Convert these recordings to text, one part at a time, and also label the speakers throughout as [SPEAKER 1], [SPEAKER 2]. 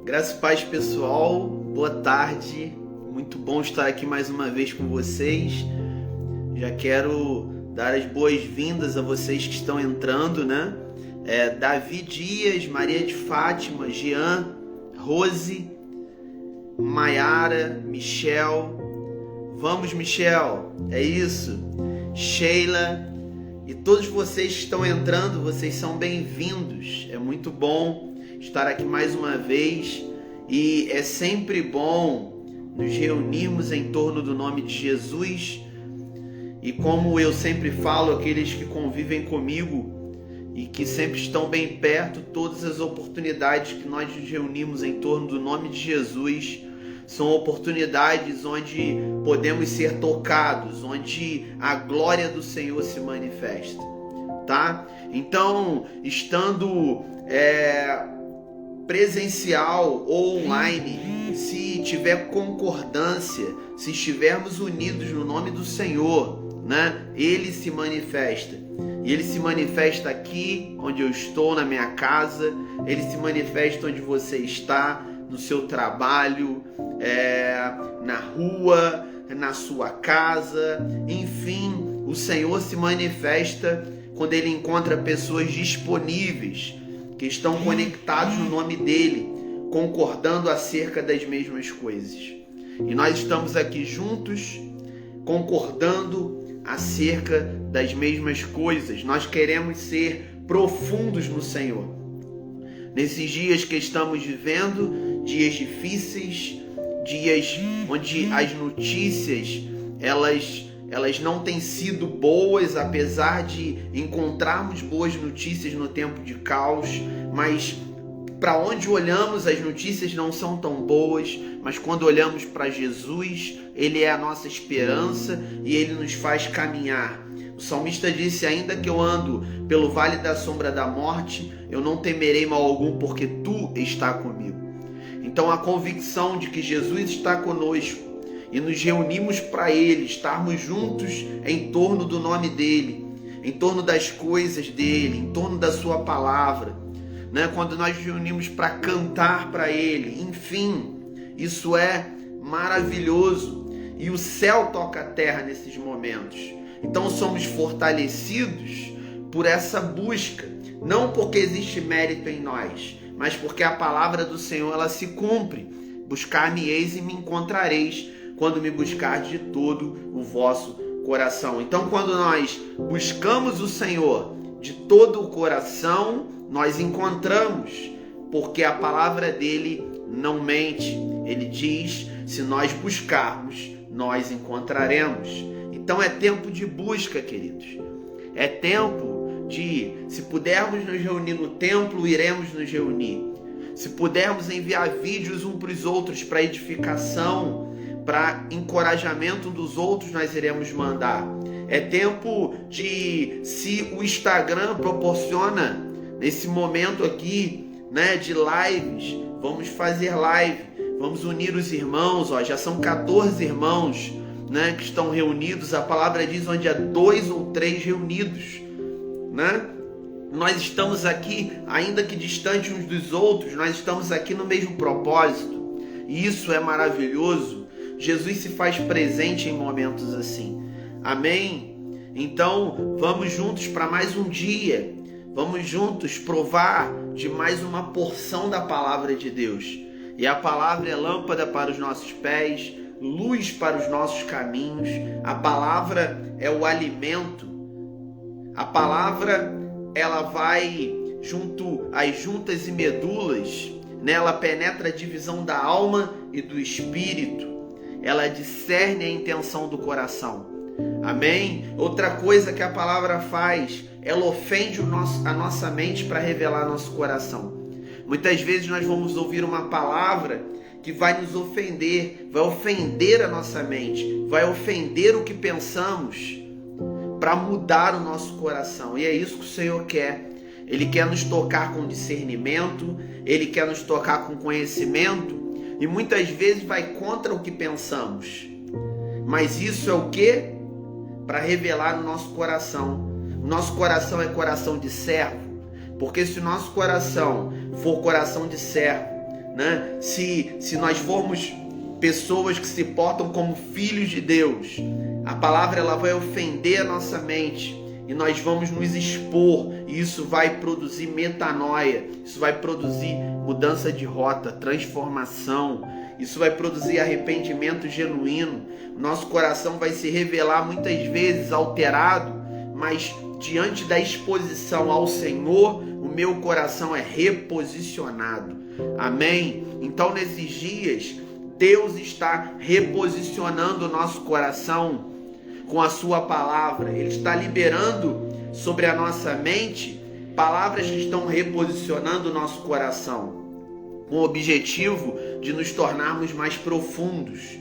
[SPEAKER 1] Graça e paz, pessoal, boa tarde, muito bom estar aqui mais uma vez com vocês. Já quero dar as boas-vindas a vocês que estão entrando, né? Davi Dias, Maria de Fátima, Jean, Rose, Maiara, Michel, vamos Michel, é isso, Sheila e todos vocês que estão entrando, vocês são bem-vindos, é muito bom estar aqui mais uma vez e é sempre bom nos reunirmos em torno do nome de Jesus e como eu sempre falo, aqueles que convivem comigo e que sempre estão bem perto, todas as oportunidades que nós nos reunimos em torno do nome de Jesus são oportunidades onde podemos ser tocados, onde a glória do Senhor se manifesta, tá? Então, estando presencial ou online, se tiver concordância, se estivermos unidos no nome do Senhor, né? Ele se manifesta. E Ele se manifesta aqui, onde eu estou, na minha casa. Ele se manifesta onde você está, no seu trabalho, na rua, na sua casa. Enfim, o Senhor se manifesta quando Ele encontra pessoas disponíveis, que estão conectados no nome dEle, concordando acerca das mesmas coisas. E nós estamos aqui juntos, concordando acerca das mesmas coisas. Nós queremos ser profundos no Senhor. Nesses dias que estamos vivendo, dias difíceis, dias onde as notícias elas não têm sido boas, apesar de encontrarmos boas notícias no tempo de caos, mas para onde olhamos as notícias não são tão boas, mas quando olhamos para Jesus, Ele é a nossa esperança e Ele nos faz caminhar. O salmista disse: ainda que eu ando pelo vale da sombra da morte, eu não temerei mal algum, porque Tu está comigo. Então a convicção de que Jesus está conosco e nos reunimos para Ele, estarmos juntos em torno do nome dEle, em torno das coisas dEle, em torno da Sua palavra, né? Quando nós nos reunimos para cantar para Ele, enfim, isso é maravilhoso e o céu toca a terra nesses momentos. Então somos fortalecidos por essa busca, não porque existe mérito em nós, mas porque a palavra do Senhor ela se cumpre. Buscar-me-eis e me encontrareis, quando me buscardes de todo o vosso coração. Então, quando nós buscamos o Senhor de todo o coração, nós encontramos, porque a palavra dele não mente. Ele diz: se nós buscarmos, nós encontraremos. Então é tempo de busca, queridos. É tempo de, se pudermos nos reunir no templo, iremos nos reunir. Se pudermos enviar vídeos uns para os outros para edificação, para encorajamento dos outros, nós iremos mandar. É tempo de, se o Instagram proporciona nesse momento aqui, né, de lives, vamos fazer live, vamos unir os irmãos, já são 14 irmãos, né, que estão reunidos. A palavra diz: onde há 2 ou 3 reunidos, né? Nós estamos aqui, ainda que distantes uns dos outros, nós estamos aqui no mesmo propósito, e isso é maravilhoso. Jesus se faz presente em momentos assim. Amém? Então, vamos juntos para mais um dia. Vamos juntos provar de mais uma porção da palavra de Deus. E a palavra é lâmpada para os nossos pés, luz para os nossos caminhos. A palavra é o alimento. A palavra, ela vai junto às juntas e medulas, né? Ela penetra a divisão da alma e do espírito. Ela discerne a intenção do coração. Amém? Outra coisa que a palavra faz, ela ofende a nossa mente para revelar nosso coração. Muitas vezes nós vamos ouvir uma palavra que vai nos ofender, vai ofender a nossa mente, vai ofender o que pensamos, para mudar o nosso coração. E é isso que o Senhor quer. Ele quer nos tocar com discernimento, Ele quer nos tocar com conhecimento, e muitas vezes vai contra o que pensamos. Mas isso é o quê? Para revelar no nosso coração. O nosso coração é coração de servo, porque se o nosso coração for coração de servo, né? Se nós formos pessoas que se portam como filhos de Deus, a palavra ela vai ofender a nossa mente e nós vamos nos expor, e isso vai produzir metanoia, isso vai produzir mudança de rota, transformação, isso vai produzir arrependimento genuíno. O nosso coração vai se revelar muitas vezes alterado, mas diante da exposição ao Senhor, o meu coração é reposicionado. Amém? Então nesses dias, Deus está reposicionando o nosso coração com a sua palavra. Ele está liberando sobre a nossa mente palavras que estão reposicionando o nosso coração, com o objetivo de nos tornarmos mais profundos.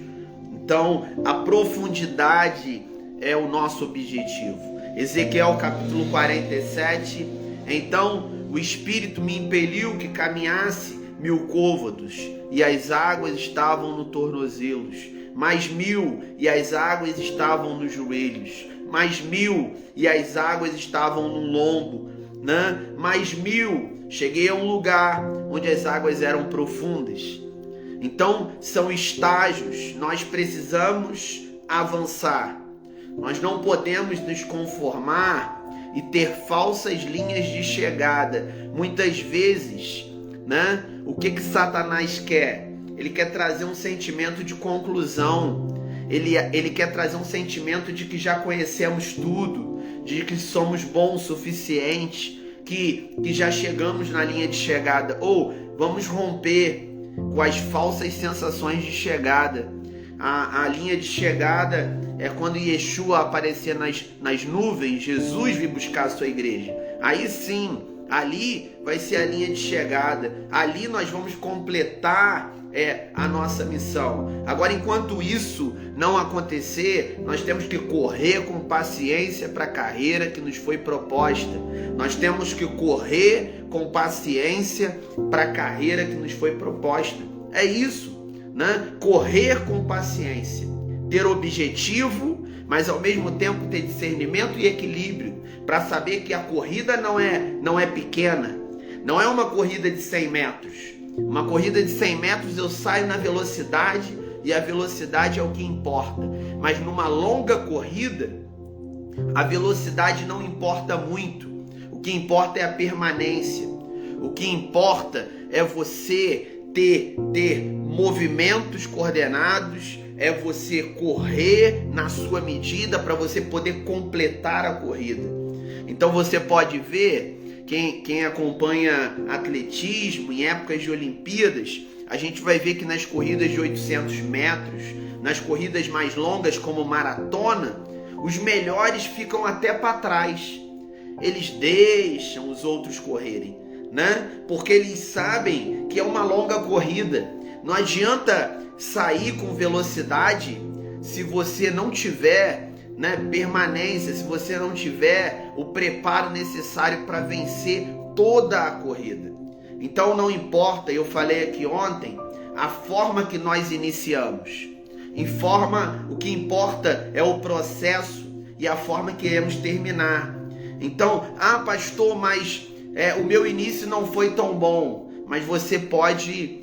[SPEAKER 1] Então, a profundidade é o nosso objetivo. Ezequiel capítulo 47, então o Espírito me impeliu que caminhasse 1000 côvados, e as águas estavam nos tornozelos, mais 1000, e as águas estavam nos joelhos, mais 1000, e as águas estavam no lombo, né? Mais 1000, cheguei a um lugar onde as águas eram profundas. Então, são estágios, nós precisamos avançar. Nós não podemos nos conformar e ter falsas linhas de chegada. Muitas vezes, né? O que Satanás quer? Ele quer trazer um sentimento de conclusão. Ele quer trazer um sentimento de que já conhecemos tudo, de que somos bons o suficiente, que já chegamos na linha de chegada. Ou vamos romper com as falsas sensações de chegada. A linha de chegada é quando Yeshua aparecer nas nuvens, Jesus vir buscar a sua igreja. Aí sim, ali vai ser a linha de chegada. Ali nós vamos completar a nossa missão. Agora, enquanto isso não acontecer, nós temos que correr com paciência para a carreira que nos foi proposta. Nós temos que correr com paciência para a carreira que nos foi proposta. É isso, né? Correr com paciência, ter objetivo, mas ao mesmo tempo ter discernimento e equilíbrio, para saber que a corrida não é pequena, não é uma corrida de 100 metros. Uma corrida de 100 metros eu saio na velocidade e a velocidade é o que importa. Mas numa longa corrida, a velocidade não importa muito. O que importa é a permanência. O que importa é você ter movimentos coordenados, é você correr na sua medida para você poder completar a corrida. Então você pode ver, quem acompanha atletismo em épocas de Olimpíadas, a gente vai ver que nas corridas de 800 metros, nas corridas mais longas como maratona, os melhores ficam até para trás. Eles deixam os outros correrem, né? Porque eles sabem que é uma longa corrida. Não adianta sair com velocidade se você não tiver, né, permanência, se você não tiver o preparo necessário para vencer toda a corrida. Então não importa, eu falei aqui ontem, a forma que nós iniciamos. O que importa é o processo e a forma que iremos terminar. Então, pastor, mas o meu início não foi tão bom. Mas você pode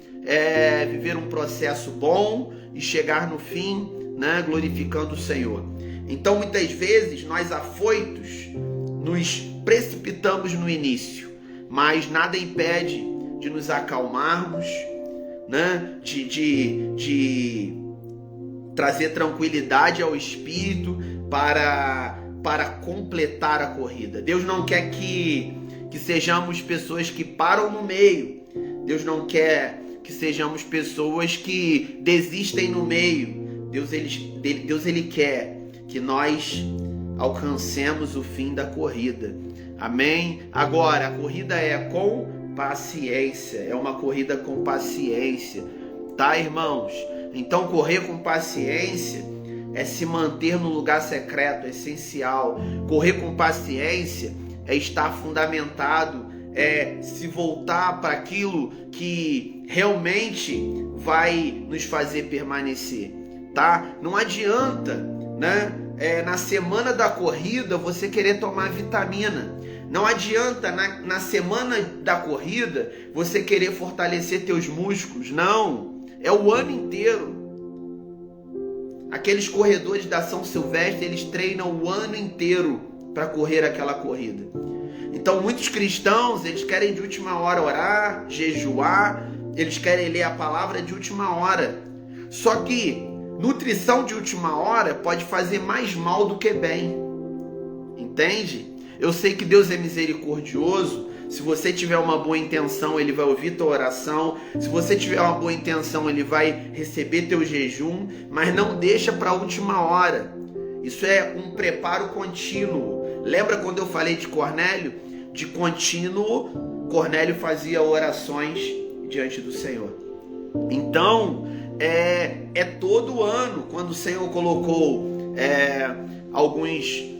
[SPEAKER 1] viver um processo bom e chegar no fim, né, glorificando o Senhor. Então, muitas vezes, nós afoitos nos precipitamos no início, mas nada impede de nos acalmarmos, né, de trazer tranquilidade ao espírito para completar a corrida. Deus não quer que sejamos pessoas que param no meio. Deus não quer que sejamos pessoas que desistem no meio. Deus ele quer que nós alcancemos o fim da corrida. Amém? Agora, a corrida é com paciência. É uma corrida com paciência. Tá, irmãos? Então, correr com paciência é se manter no lugar secreto, é essencial. Correr com paciência é estar fundamentado, é se voltar para aquilo que realmente vai nos fazer permanecer, tá? Não adianta, né, na semana da corrida você querer tomar vitamina. Não adianta na semana da corrida você querer fortalecer teus músculos. Não, é o ano inteiro. Aqueles corredores da São Silvestre, eles treinam o ano inteiro para correr aquela corrida. Então muitos cristãos, eles querem de última hora orar, jejuar, eles querem ler a palavra de última hora. Só que nutrição de última hora pode fazer mais mal do que bem. Entende? Eu sei que Deus é misericordioso. Se você tiver uma boa intenção, Ele vai ouvir tua oração. Se você tiver uma boa intenção, Ele vai receber teu jejum. Mas não deixa para a última hora. Isso é um preparo contínuo. Lembra quando eu falei de Cornélio? De contínuo, Cornélio fazia orações diante do Senhor. Então, é todo ano, quando o Senhor colocou alguns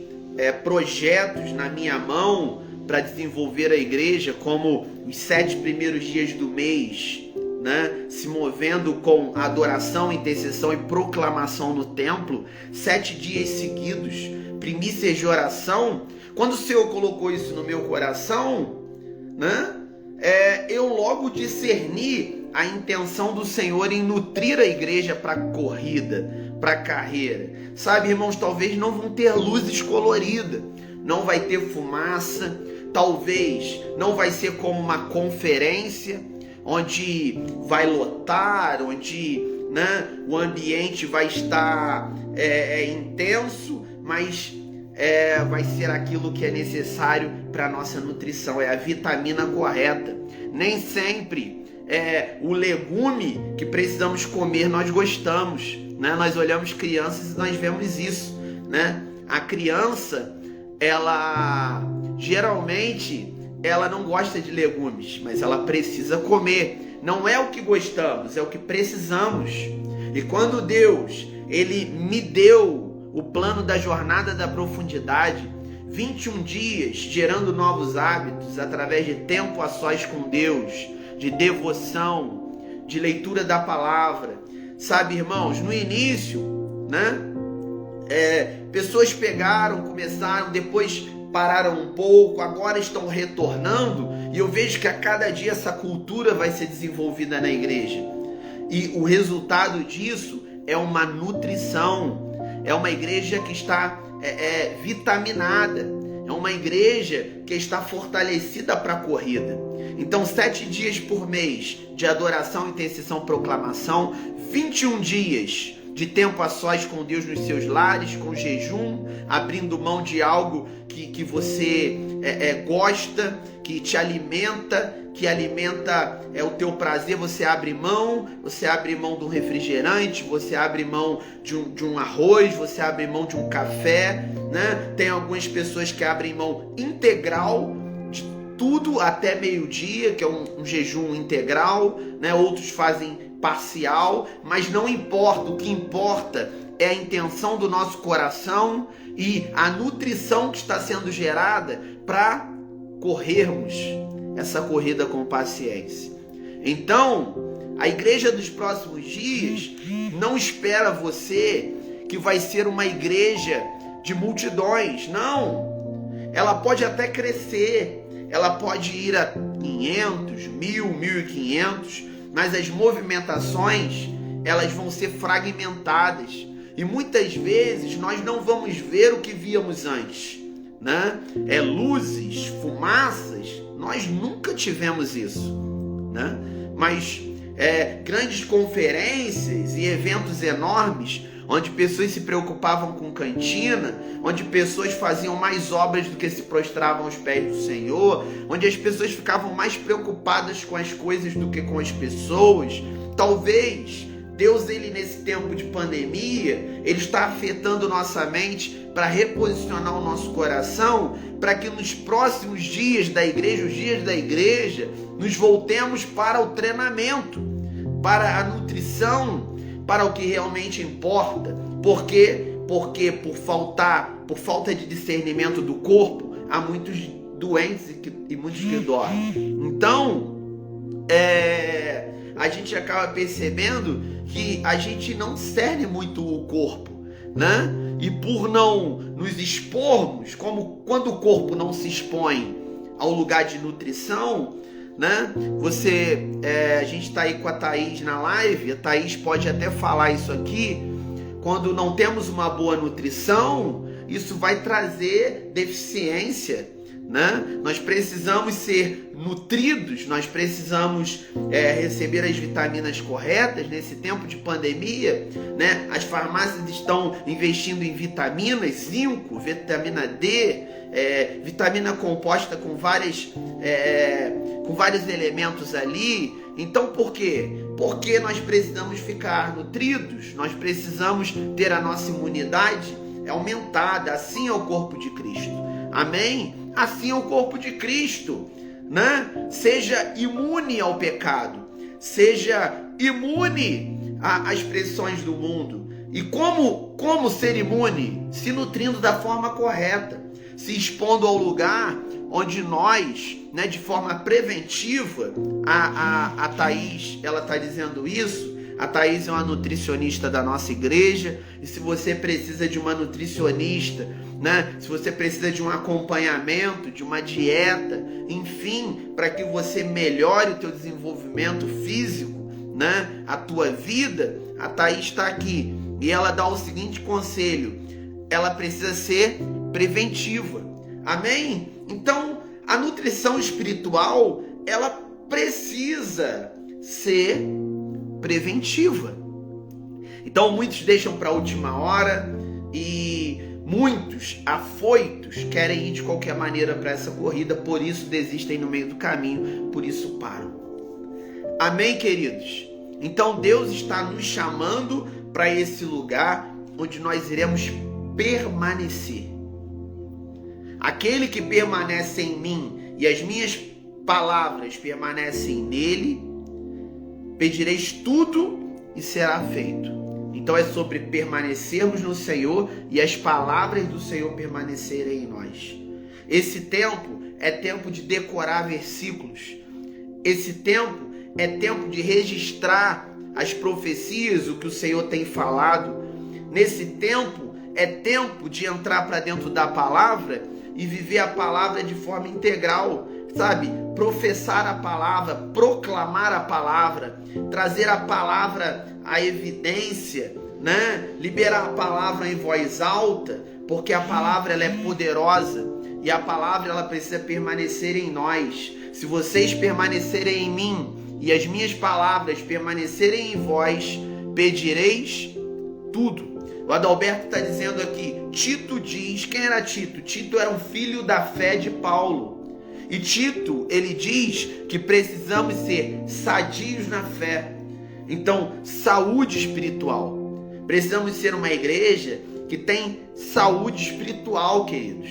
[SPEAKER 1] projetos na minha mão para desenvolver a igreja, como os 7 primeiros dias do mês, né, se movendo com adoração, intercessão e proclamação no templo, 7 dias seguidos, primícias de oração. Quando o Senhor colocou isso no meu coração, né, eu logo discerni a intenção do Senhor em nutrir a igreja para a corrida, para a carreira. Sabe, irmãos, talvez não vão ter luzes coloridas, não vai ter fumaça, talvez não vai ser como uma conferência, onde vai lotar, onde, né, o ambiente vai estar intenso, mas vai ser aquilo que é necessário para a nossa nutrição, é a vitamina correta. Nem sempre o legume que precisamos comer nós gostamos, né? Nós olhamos crianças e nós vemos isso, né? A criança, ela geralmente ela não gosta de legumes, mas ela precisa comer. Não é o que gostamos, é o que precisamos. E quando Deus, Ele me deu o plano da jornada da profundidade, 21 dias gerando novos hábitos através de tempo a sós com Deus, de devoção, de leitura da palavra. Sabe, irmãos, no início, né, pessoas pegaram, começaram, depois pararam um pouco, agora estão retornando, e eu vejo que a cada dia essa cultura vai ser desenvolvida na igreja. E o resultado disso é uma nutrição, é uma igreja que está vitaminada, é uma igreja que está fortalecida para a corrida. Então 7 dias por mês de adoração, intercessão, proclamação, 21 dias de tempo a sós com Deus nos seus lares, com jejum, abrindo mão de algo que você gosta, que te alimenta, que alimenta o teu prazer. Você abre mão de um refrigerante, você abre mão de um arroz, você abre mão de um café, né? Tem algumas pessoas que abrem mão integral de tudo até meio-dia, que é um jejum integral, né? Outros fazem parcial, mas não importa, o que importa é a intenção do nosso coração e a nutrição que está sendo gerada para corrermos essa corrida com paciência. Então, a igreja dos próximos dias não espera você que vai ser uma igreja de multidões, não. Ela pode até crescer, ela pode ir a 500, 1.000, 1.500, mas as movimentações, elas vão ser fragmentadas. E muitas vezes nós não vamos ver o que víamos antes, né? Luzes, fumaças, nós nunca tivemos isso, né? Mas grandes conferências e eventos enormes, onde pessoas se preocupavam com cantina, onde pessoas faziam mais obras do que se prostravam aos pés do Senhor, onde as pessoas ficavam mais preocupadas com as coisas do que com as pessoas. Talvez Deus, ele nesse tempo de pandemia, ele está afetando nossa mente para reposicionar o nosso coração, para que nos próximos dias da igreja, os dias da igreja, nos voltemos para o treinamento, para a nutrição, para o que realmente importa. Porque por falta de discernimento do corpo, há muitos doentes e muitos que dormem. Então, a gente acaba percebendo que a gente não discerne muito o corpo, né? E por não nos expormos, como quando o corpo não se expõe ao lugar de nutrição, né? A gente está aí com a Thaís na live, a Thaís pode até falar isso aqui. Quando não temos uma boa nutrição, isso vai trazer deficiência, né? Nós precisamos ser nutridos, nós precisamos receber as vitaminas corretas nesse tempo de pandemia, né? As farmácias estão investindo em vitaminas, zinco, vitamina D, vitamina composta com vários elementos ali. Então por quê? Porque nós precisamos ficar nutridos, nós precisamos ter a nossa imunidade aumentada. Assim é o corpo de Cristo. Amém? Assim é o corpo de Cristo, né? Seja imune ao pecado, seja imune às pressões do mundo. E como ser imune? Se nutrindo da forma correta, se expondo ao lugar onde nós, né, de forma preventiva, a Thaís, ela está dizendo isso. A Thaís é uma nutricionista da nossa igreja, e se você precisa de uma nutricionista, né, se você precisa de um acompanhamento, de uma dieta, enfim, para que você melhore o teu desenvolvimento físico, né, a tua vida, a Thaís está aqui e ela dá o seguinte conselho: ela precisa ser preventiva. Amém? Então, a nutrição espiritual, ela precisa ser preventiva. Então muitos deixam para a última hora e muitos afoitos querem ir de qualquer maneira para essa corrida, por isso desistem no meio do caminho, por isso param. Amém, queridos? Então Deus está nos chamando para esse lugar onde nós iremos permanecer. Aquele que permanece em mim e as minhas palavras permanecem nele, pedireis tudo e será feito. Então é sobre permanecermos no Senhor e as palavras do Senhor permanecerem em nós. Esse tempo é tempo de decorar versículos. Esse tempo é tempo de registrar as profecias, o que o Senhor tem falado. Nesse tempo é tempo de entrar para dentro da palavra e viver a palavra de forma integral, sabe? Professar a palavra, proclamar a palavra, trazer a palavra à evidência, né? Liberar a palavra em voz alta, porque a palavra ela é poderosa e a palavra ela precisa permanecer em nós. Se vocês permanecerem em mim e as minhas palavras permanecerem em vós, pedireis tudo. O Adalberto está dizendo aqui, Tito diz, quem era Tito? Tito era um filho da fé de Paulo. E Tito, ele diz que precisamos ser sadios na fé. Então, saúde espiritual. Precisamos ser uma igreja que tem saúde espiritual, queridos.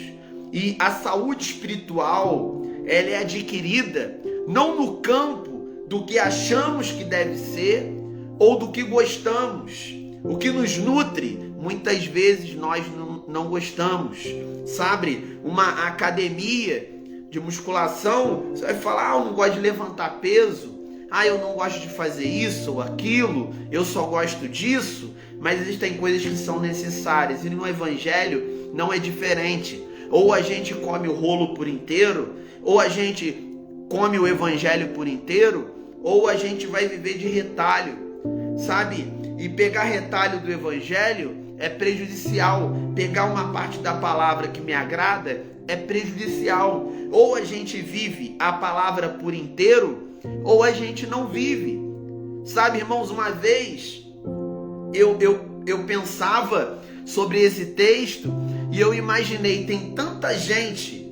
[SPEAKER 1] E a saúde espiritual, ela é adquirida não no campo do que achamos que deve ser ou do que gostamos. O que nos nutre, muitas vezes nós não gostamos. Sabe, uma academia de musculação, você vai falar, eu não gosto de levantar peso, eu não gosto de fazer isso ou aquilo, eu só gosto disso. Mas existem coisas que são necessárias, e no evangelho não é diferente. Ou a gente come o rolo por inteiro, ou a gente come o evangelho por inteiro, ou a gente vai viver de retalho, sabe? E pegar retalho do evangelho é prejudicial. Pegar uma parte da palavra que me agrada é prejudicial. Ou a gente vive a palavra por inteiro, ou a gente não vive. Sabe, irmãos, uma vez eu pensava sobre esse texto e eu imaginei, tem tanta gente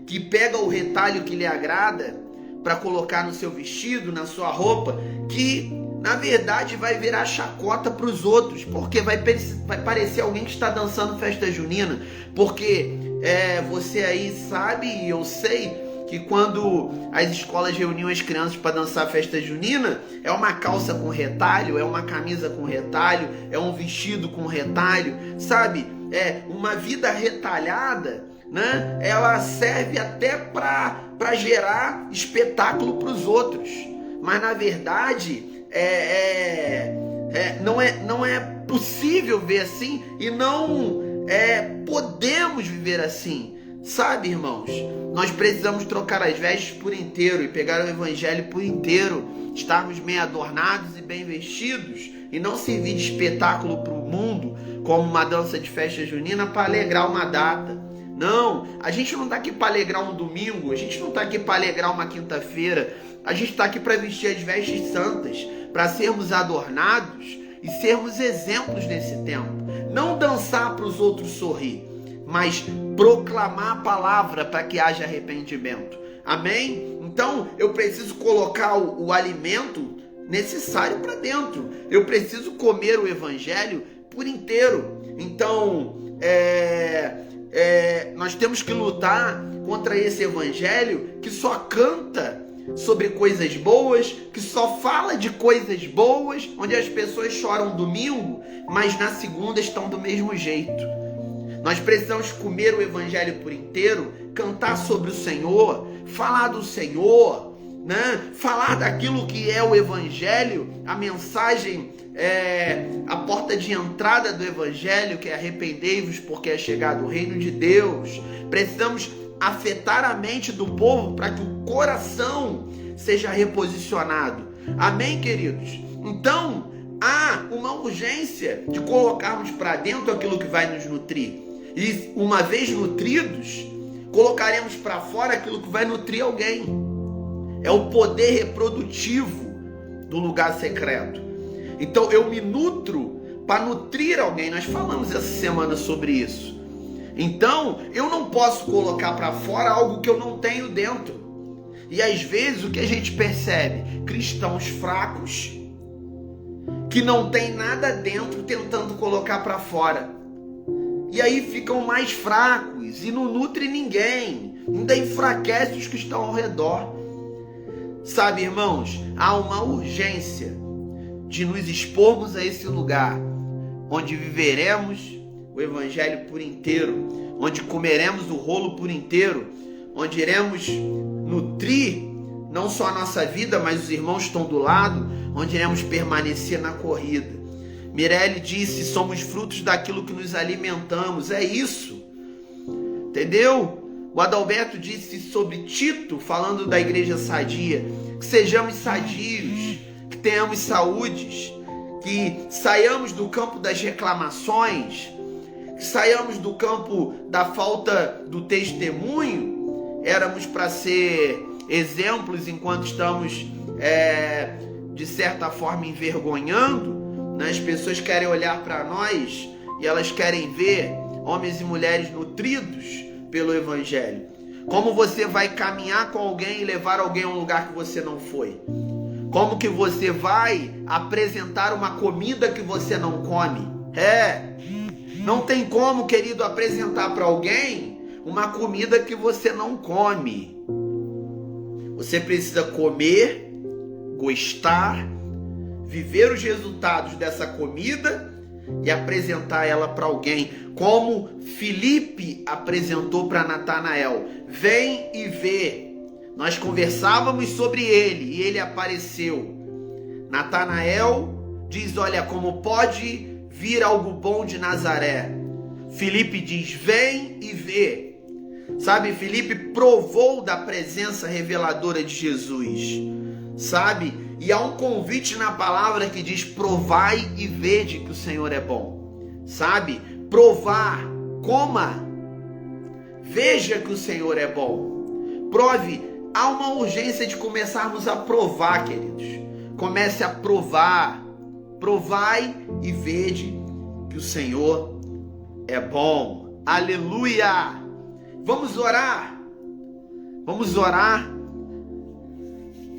[SPEAKER 1] que pega o retalho que lhe agrada para colocar no seu vestido, na sua roupa, que na verdade vai virar chacota para os outros, porque vai parecer alguém que está dançando festa junina, porque você aí sabe e eu sei que quando as escolas reuniam as crianças para dançar festa junina, é uma calça com retalho, é uma camisa com retalho, é um vestido com retalho, sabe? É uma vida retalhada, né? Ela serve até para gerar espetáculo para os outros, mas na verdade não é possível ver assim e não podemos viver assim. Sabe, irmãos, nós precisamos trocar as vestes por inteiro e pegar o evangelho por inteiro, estarmos bem adornados e bem vestidos e não servir de espetáculo para o mundo como uma dança de festa junina para alegrar uma data. Não, a gente não está aqui para alegrar um domingo, a gente não está aqui para alegrar uma quinta-feira, a gente está aqui para vestir as vestes santas, para sermos adornados e sermos exemplos nesse tempo. Não dançar para os outros sorrir, mas proclamar a palavra para que haja arrependimento. Amém? Então eu preciso colocar o alimento necessário para dentro. Eu preciso comer o evangelho por inteiro. Então nós temos que lutar contra esse evangelho que só canta sobre coisas boas, que só fala de coisas boas, onde as pessoas choram domingo, mas na segunda estão do mesmo jeito. Nós precisamos comer o evangelho por inteiro, cantar sobre o Senhor, falar do Senhor, né? Falar daquilo que é o evangelho, a mensagem, a porta de entrada do evangelho, que é arrependei-vos porque é chegado o reino de Deus. Precisamos afetar a mente do povo para que o coração seja reposicionado. Amém, queridos? Então, há uma urgência de colocarmos para dentro aquilo que vai nos nutrir. E uma vez nutridos, colocaremos para fora aquilo que vai nutrir alguém. É o poder reprodutivo do lugar secreto. Então eu me nutro para nutrir alguém. Nós falamos essa semana sobre isso. Então eu não posso colocar para fora algo que eu não tenho dentro. E às vezes o que a gente percebe? Cristãos fracos que não tem nada dentro tentando colocar para fora. E aí ficam mais fracos e não nutre ninguém, ainda enfraquece os que estão ao redor. Sabe, irmãos, há uma urgência de nos expormos a esse lugar onde viveremos o evangelho por inteiro, onde comeremos o rolo por inteiro, onde iremos nutrir não só a nossa vida, mas os irmãos que estão do lado, onde iremos permanecer na corrida. Mirelle disse, somos frutos daquilo que nos alimentamos. É isso. Entendeu? O Adalberto disse sobre Tito, falando da igreja sadia, que sejamos sadios, que tenhamos saúdes, que saiamos do campo das reclamações, que saiamos do campo da falta do testemunho. Éramos para ser exemplos enquanto estamos, de certa forma, envergonhando. As pessoas querem olhar para nós e elas querem ver homens e mulheres nutridos pelo evangelho. Como você vai caminhar com alguém e levar alguém a um lugar que você não foi? Como que você vai apresentar uma comida que você não come? Não tem como, querido, apresentar para alguém uma comida que você não come. Você precisa comer, gostar, viver os resultados dessa comida e apresentar ela para alguém, como Filipe apresentou para Natanael. Vem e vê. Nós conversávamos sobre ele e ele apareceu. Natanael diz, olha, como pode vir algo bom de Nazaré? Filipe diz, vem e vê. Sabe, Filipe provou da presença reveladora de Jesus. Sabe? E há um convite na palavra que diz, provai e vede que o Senhor é bom. Sabe? Provar, coma, veja que o Senhor é bom. Prove, há uma urgência de começarmos a provar, queridos. Comece a provar. Provai e vede que o Senhor é bom. Aleluia! Vamos orar. Vamos orar.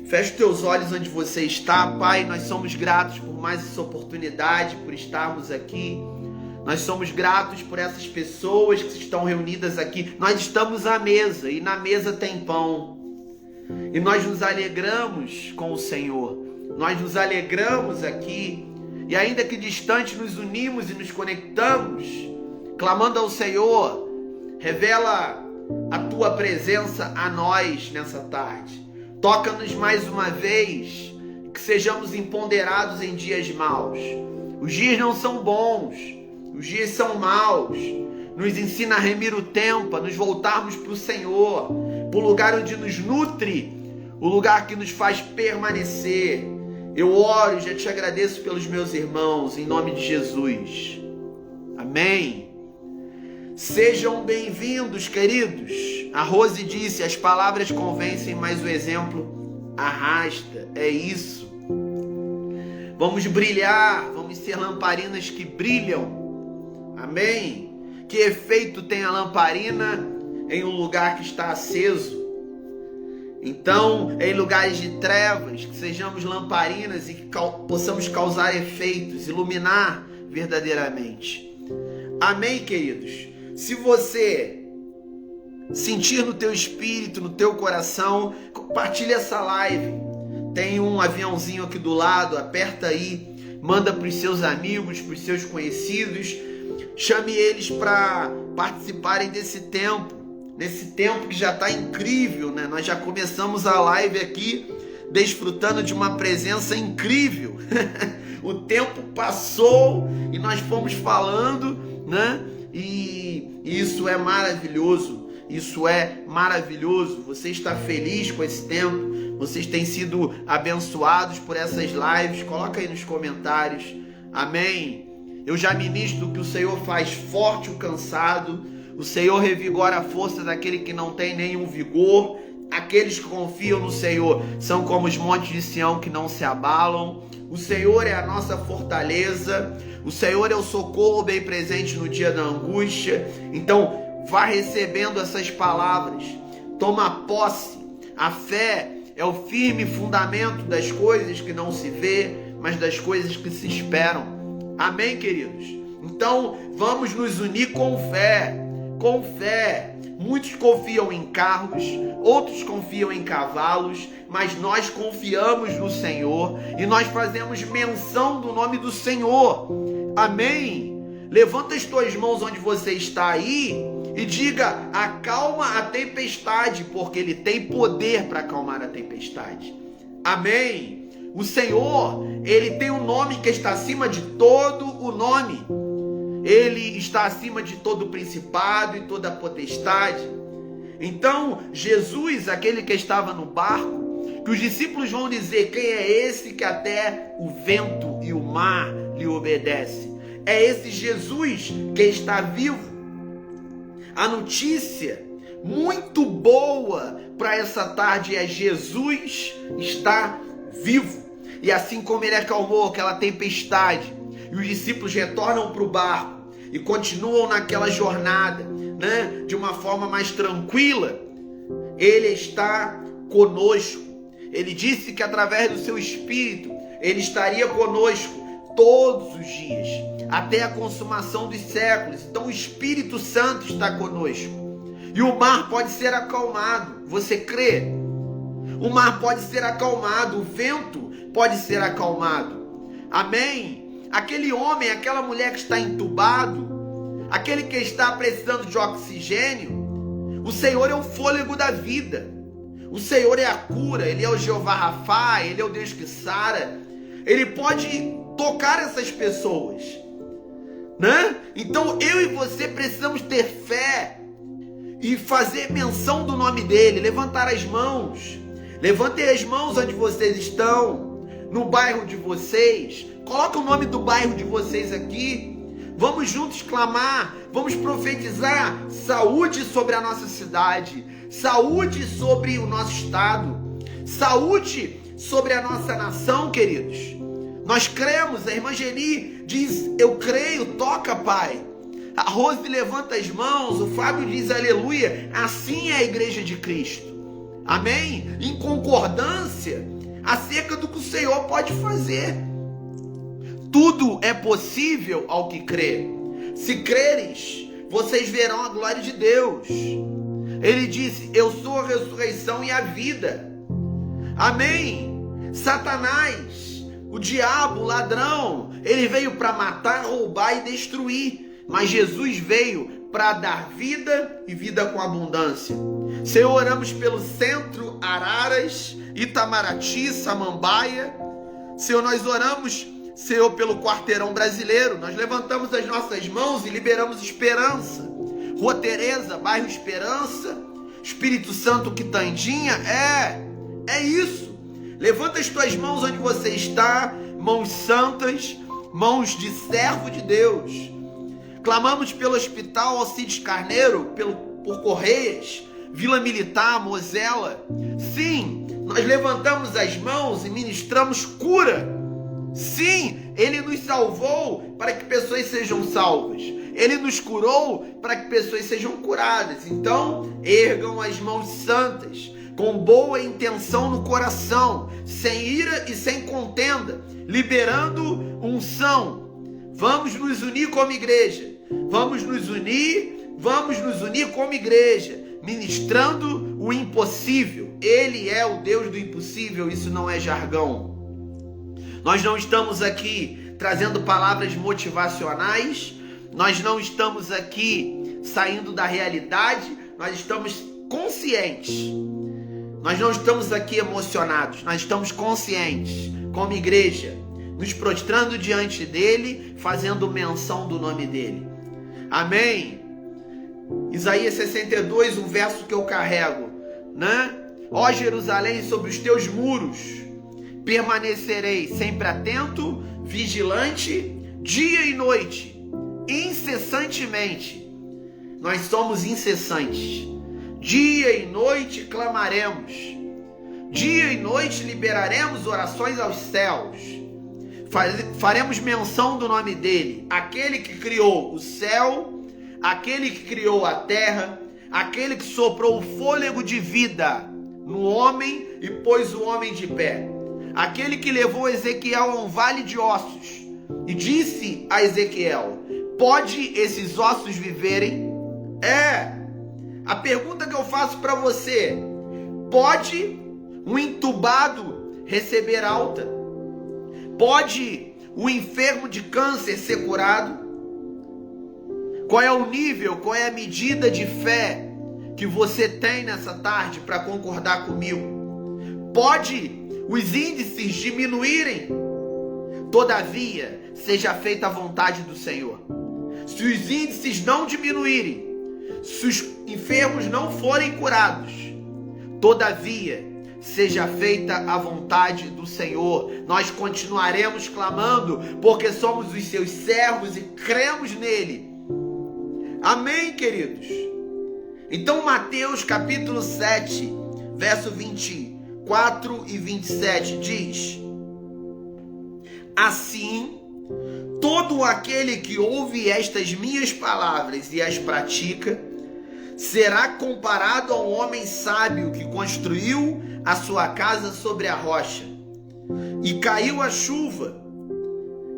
[SPEAKER 1] Feche os teus olhos onde você está. Pai, nós somos gratos por mais essa oportunidade, por estarmos aqui. Nós somos gratos por essas pessoas que estão reunidas aqui. Nós estamos à mesa e na mesa tem pão. E nós nos alegramos com o Senhor. Nós nos alegramos aqui. E ainda que distante, nos unimos e nos conectamos, clamando ao Senhor. Revela a tua presença a nós nessa tarde. Toca-nos mais uma vez, que sejamos empoderados em dias maus. Os dias não são bons, os dias são maus. nos ensina a remir o tempo, a nos voltarmos para o Senhor, para o lugar onde nos nutre, o lugar que nos faz permanecer. Eu oro e já te agradeço pelos meus irmãos, em nome de Jesus. Amém. Sejam bem-vindos, queridos. A Rose disse, as palavras convencem, mas o exemplo arrasta. É isso. Vamos brilhar, vamos ser lamparinas que brilham. Amém? Que efeito tem a lamparina em um lugar que está aceso? Então, em lugares de trevas, que sejamos lamparinas e que possamos causar efeitos, iluminar verdadeiramente. Amém, queridos? Se você sentir no teu espírito, no teu coração, compartilhe essa live. Tem um aviãozinho aqui do lado, aperta aí, manda para os seus amigos, para os seus conhecidos, chame eles para participarem desse tempo, nesse tempo que já está incrível, né? Nós já começamos a live aqui desfrutando de uma presença incrível. O tempo passou e nós fomos falando, né? E isso é maravilhoso. Isso é maravilhoso. Você está feliz com esse tempo? Vocês têm sido abençoados por essas lives? Coloca aí nos comentários. Amém? Eu já ministro que o Senhor faz forte o cansado. O Senhor revigora a força daquele que não tem nenhum vigor. Aqueles que confiam no Senhor são como os montes de Sião que não se abalam. O Senhor é a nossa fortaleza. O Senhor é o socorro bem presente no dia da angústia. Então, vá recebendo essas palavras. Toma posse. A fé é o firme fundamento das coisas que não se vê, mas das coisas que se esperam. Amém, queridos? Então, vamos nos unir com fé. Com fé. Muitos confiam em carros, outros confiam em cavalos, mas nós confiamos no Senhor e nós fazemos menção do nome do Senhor. Amém? Levanta as tuas mãos onde você está aí e diga, acalma a tempestade, porque Ele tem poder para acalmar a tempestade. Amém? O Senhor, Ele tem um nome que está acima de todo o nome. Ele está acima de todo o principado e toda a potestade. Então, Jesus, aquele que estava no barco, que os discípulos vão dizer, quem é esse que até o vento e o mar lhe obedecem? É esse Jesus que está vivo. A notícia muito boa para essa tarde é Jesus está vivo. E assim como Ele acalmou aquela tempestade, e os discípulos retornam para o barco e continuam naquela jornada, né, de uma forma mais tranquila, Ele está conosco. Ele disse que através do seu Espírito, Ele estaria conosco todos os dias, até a consumação dos séculos. Então o Espírito Santo está conosco. E o mar pode ser acalmado. Você crê? O mar pode ser acalmado, o vento pode ser acalmado. Amém? Aquele homem, aquela mulher que está entubado, aquele que está precisando de oxigênio, o Senhor é o fôlego da vida. O Senhor é a cura, Ele é o Jeová Rafá, Ele é o Deus que sara. Ele pode tocar essas pessoas, né? Então eu e você precisamos ter fé e fazer menção do nome dEle, levantar as mãos. Levantem as mãos onde vocês estão, no bairro de vocês. Coloca o nome do bairro de vocês aqui. Vamos juntos clamar, vamos profetizar saúde sobre a nossa cidade, saúde sobre o nosso estado, saúde sobre a nossa nação, queridos. Nós cremos, a irmã Geni diz, eu creio, toca, Pai. A Rose levanta as mãos, o Fábio diz aleluia. Assim é a igreja de Cristo. Amém? Em concordância acerca do que o Senhor pode fazer. Tudo é possível ao que crê. Se creres, vocês verão a glória de Deus. Ele disse, eu sou a ressurreição e a vida. Amém? Satanás, o diabo, o ladrão, ele veio para matar, roubar e destruir. Mas Jesus veio para dar vida e vida com abundância. Senhor, oramos pelo centro, Araras, Itamaraty, Samambaia. Senhor, nós oramos, Senhor, pelo quarteirão brasileiro. Nós levantamos as nossas mãos e liberamos esperança. Rua Tereza, bairro Esperança, Espírito Santo, Quitandinha, é isso. Levanta as tuas mãos onde você está, mãos santas, mãos de servo de Deus. Clamamos pelo Hospital Alcides Carneiro, por Correias, Vila Militar, Mozela. Sim, nós levantamos as mãos e ministramos cura. Sim, Ele nos salvou para que pessoas sejam salvas. Ele nos curou para que pessoas sejam curadas. Então, ergam as mãos santas, com boa intenção no coração, sem ira e sem contenda, liberando unção. Vamos nos unir como igreja. Vamos nos unir como igreja, ministrando o impossível. Ele é o Deus do impossível, isso não é jargão. Nós não estamos aqui trazendo palavras motivacionais, nós não estamos aqui saindo da realidade, nós estamos conscientes. Nós não estamos aqui emocionados, nós estamos conscientes, como igreja, nos prostrando diante dele, fazendo menção do nome dele. Amém? Isaías 62, um verso que eu carrego, né? Ó Jerusalém, sobre os teus muros permanecerei sempre atento, vigilante, dia e noite, incessantemente. Nós somos incessantes. Dia e noite clamaremos. Dia e noite liberaremos orações aos céus. Faremos menção do nome dele, aquele que criou o céu, aquele que criou a terra, aquele que soprou o fôlego de vida no homem e pôs o homem de pé, aquele que levou Ezequiel a um vale de ossos e disse a Ezequiel: pode esses ossos viverem? A pergunta que eu faço para você: pode um entubado receber alta? Pode o enfermo de câncer ser curado? Qual é o nível, qual é a medida de fé que você tem nessa tarde para concordar comigo? Pode os índices diminuírem? Todavia, seja feita a vontade do Senhor. Se os índices não diminuírem, se os enfermos não forem curados, todavia, seja feita a vontade do Senhor. Nós continuaremos clamando, porque somos os seus servos e cremos nele. Amém, queridos? Então, Mateus capítulo 7, verso 24 e 27 diz: assim, todo aquele que ouve estas minhas palavras e as pratica, será comparado a um homem sábio que construiu a sua casa sobre a rocha. E caiu a chuva,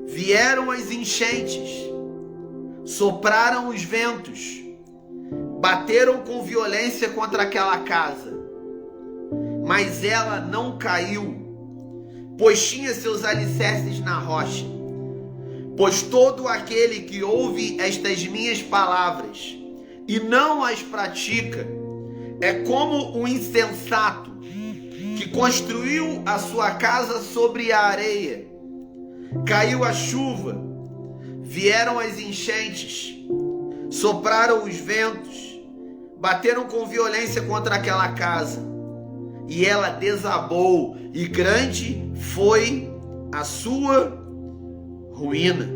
[SPEAKER 1] vieram as enchentes, sopraram os ventos, bateram com violência contra aquela casa, mas ela não caiu, pois tinha seus alicerces na rocha. Pois todo aquele que ouve estas minhas palavras e não as pratica é como um insensato que construiu a sua casa sobre a areia. Caiu a chuva, vieram as enchentes, sopraram os ventos, bateram com violência contra aquela casa, e ela desabou, e grande foi a sua ruína.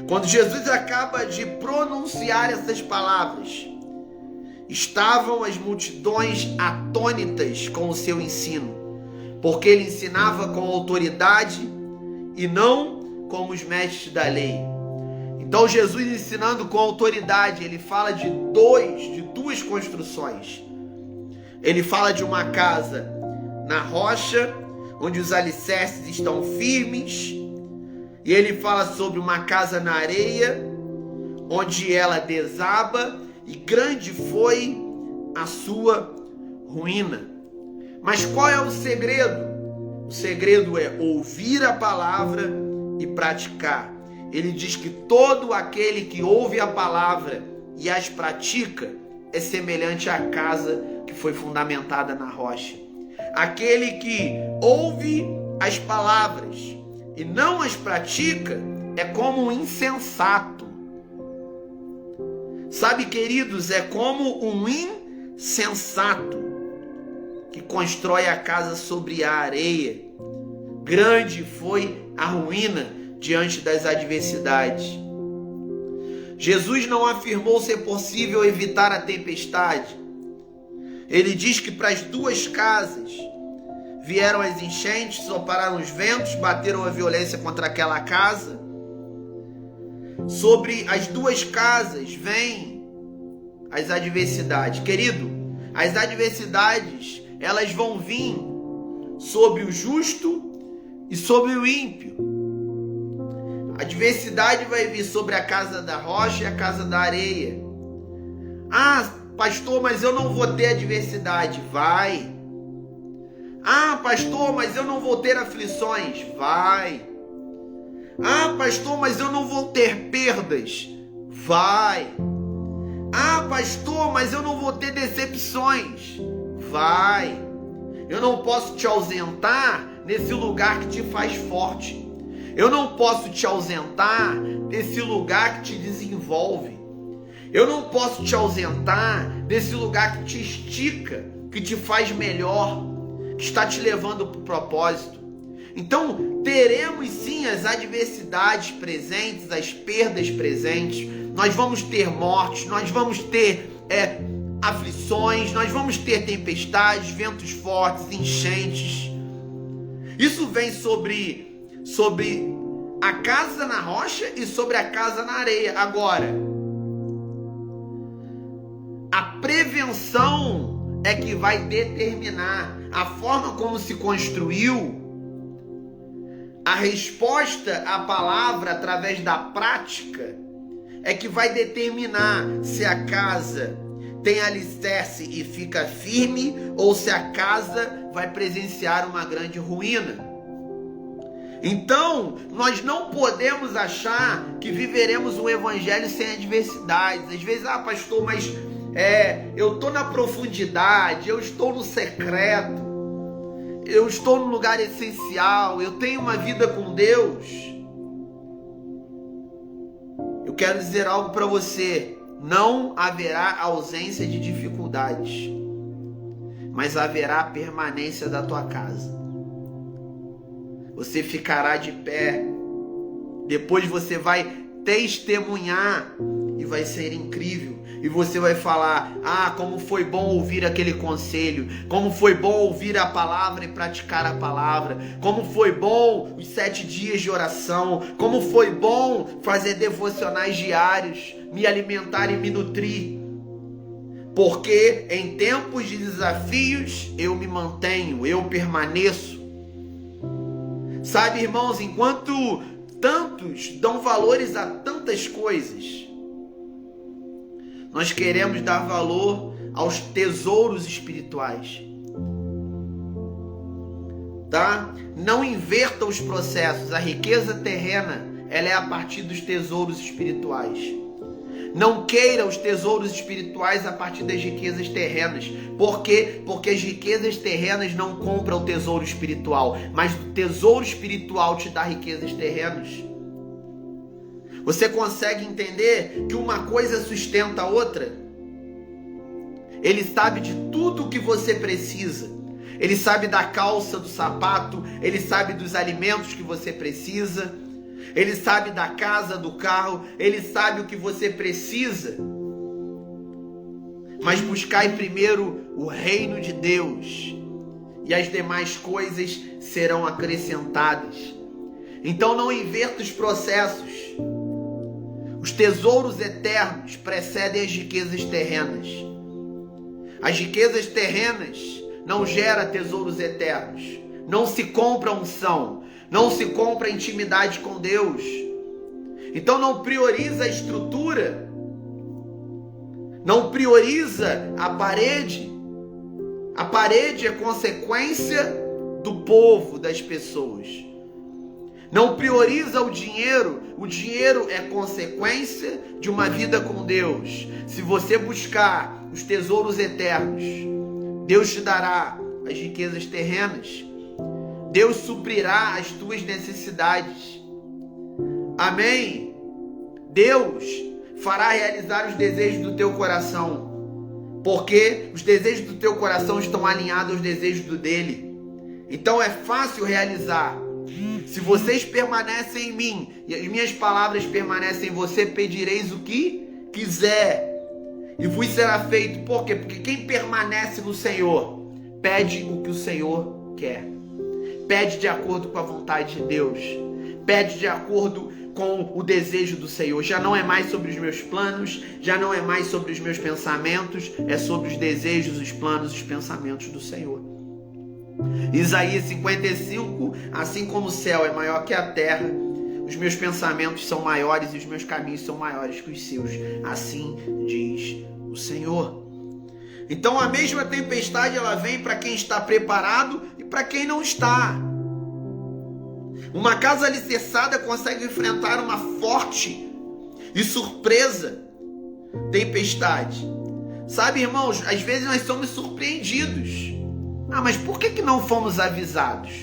[SPEAKER 1] Quando Jesus acaba de pronunciar essas palavras, estavam as multidões atônitas com o seu ensino, porque ele ensinava com autoridade e não como os mestres da lei. Então Jesus, ensinando com autoridade, ele fala de duas construções. Ele fala de uma casa na rocha, onde os alicerces estão firmes, e ele fala sobre uma casa na areia, onde ela desaba, e grande foi a sua ruína. Mas qual é o segredo? O segredo é ouvir a palavra e praticar. Ele diz que todo aquele que ouve a palavra e as pratica é semelhante à casa que foi fundamentada na rocha. Aquele que ouve as palavras e não as pratica é como um insensato. Sabe, queridos, é como um insensato que constrói a casa sobre a areia. Grande foi a ruína diante das adversidades. Jesus não afirmou ser possível evitar a tempestade. Ele diz que para as duas casas vieram as enchentes, sopraram os ventos, bateram a violência contra aquela casa. Sobre as duas casas vêm as adversidades. Querido, as adversidades, elas vão vir sobre o justo e sobre o ímpio. A adversidade vai vir sobre a casa da rocha e a casa da areia. Ah, pastor, mas eu não vou ter adversidade. Vai. Ah, pastor, mas eu não vou ter aflições. Vai. Ah, pastor, mas eu não vou ter perdas. Vai. Ah, pastor, mas eu não vou ter decepções. Vai. Eu não posso te ausentar nesse lugar que te faz forte. Eu não posso te ausentar desse lugar que te desenvolve. Eu não posso te ausentar desse lugar que te estica, que te faz melhor, que está te levando para o propósito. Então, teremos sim as adversidades presentes, as perdas presentes. Nós vamos ter mortes, nós vamos ter aflições, nós vamos ter tempestades, ventos fortes, enchentes. Isso vem sobre a casa na rocha e sobre a casa na areia. Agora, a prevenção é que vai determinar a forma como se construiu. A resposta à palavra através da prática é que vai determinar se a casa tem alicerce e fica firme ou se a casa vai presenciar uma grande ruína. Então, nós não podemos achar que viveremos um evangelho sem adversidades. Às vezes, pastor, mas eu estou na profundidade, eu estou no secreto, eu estou no lugar essencial, eu tenho uma vida com Deus. Eu quero dizer algo para você: não haverá ausência de dificuldades, mas haverá permanência da tua casa. Você ficará de pé, depois você vai testemunhar e vai ser incrível. E você vai falar: como foi bom ouvir aquele conselho, como foi bom ouvir a palavra e praticar a palavra, como foi bom os 7 dias de oração, como foi bom fazer devocionais diários, me alimentar e me nutrir. Porque em tempos de desafios eu me mantenho, eu permaneço. Sabe, irmãos, enquanto tantos dão valores a tantas coisas, nós queremos dar valor aos tesouros espirituais. Tá? Não inverta os processos. A riqueza terrena, ela é a partir dos tesouros espirituais. Não queira os tesouros espirituais a partir das riquezas terrenas. Por quê? Porque as riquezas terrenas não compram o tesouro espiritual, mas o tesouro espiritual te dá riquezas terrenas. Você consegue entender que uma coisa sustenta a outra? Ele sabe de tudo o que você precisa. Ele sabe da calça, do sapato, ele sabe dos alimentos que você precisa. Ele sabe da casa, do carro, ele sabe o que você precisa. Mas buscai primeiro o reino de Deus, e as demais coisas serão acrescentadas. Então não inverta os processos. Os tesouros eternos precedem as riquezas terrenas. As riquezas terrenas não geram tesouros eternos. Não se compra unção. Não se compra intimidade com Deus. Então não prioriza a estrutura. Não prioriza a parede. A parede é consequência do povo, das pessoas. Não prioriza o dinheiro. O dinheiro é consequência de uma vida com Deus. Se você buscar os tesouros eternos, Deus te dará as riquezas terrenas. Deus suprirá as tuas necessidades. Amém? Deus fará realizar os desejos do teu coração, porque os desejos do teu coração estão alinhados aos desejos do dele. Então é fácil realizar. Se vocês permanecem em mim e as minhas palavras permanecem em você, pedireis o que quiser e vos será feito. Por quê? Porque quem permanece no Senhor pede o que o Senhor quer. Pede de acordo com a vontade de Deus. Pede de acordo com o desejo do Senhor. Já não é mais sobre os meus planos, já não é mais sobre os meus pensamentos, é sobre os desejos, os planos, os pensamentos do Senhor. Isaías 55, assim como o céu é maior que a terra, os meus pensamentos são maiores e os meus caminhos são maiores que os seus. Assim diz o Senhor. Então a mesma tempestade ela vem para quem está preparado e para quem não está. Uma casa alicerçada consegue enfrentar uma forte e surpresa tempestade. Sabe, irmãos, às vezes nós somos surpreendidos. Mas por que não fomos avisados?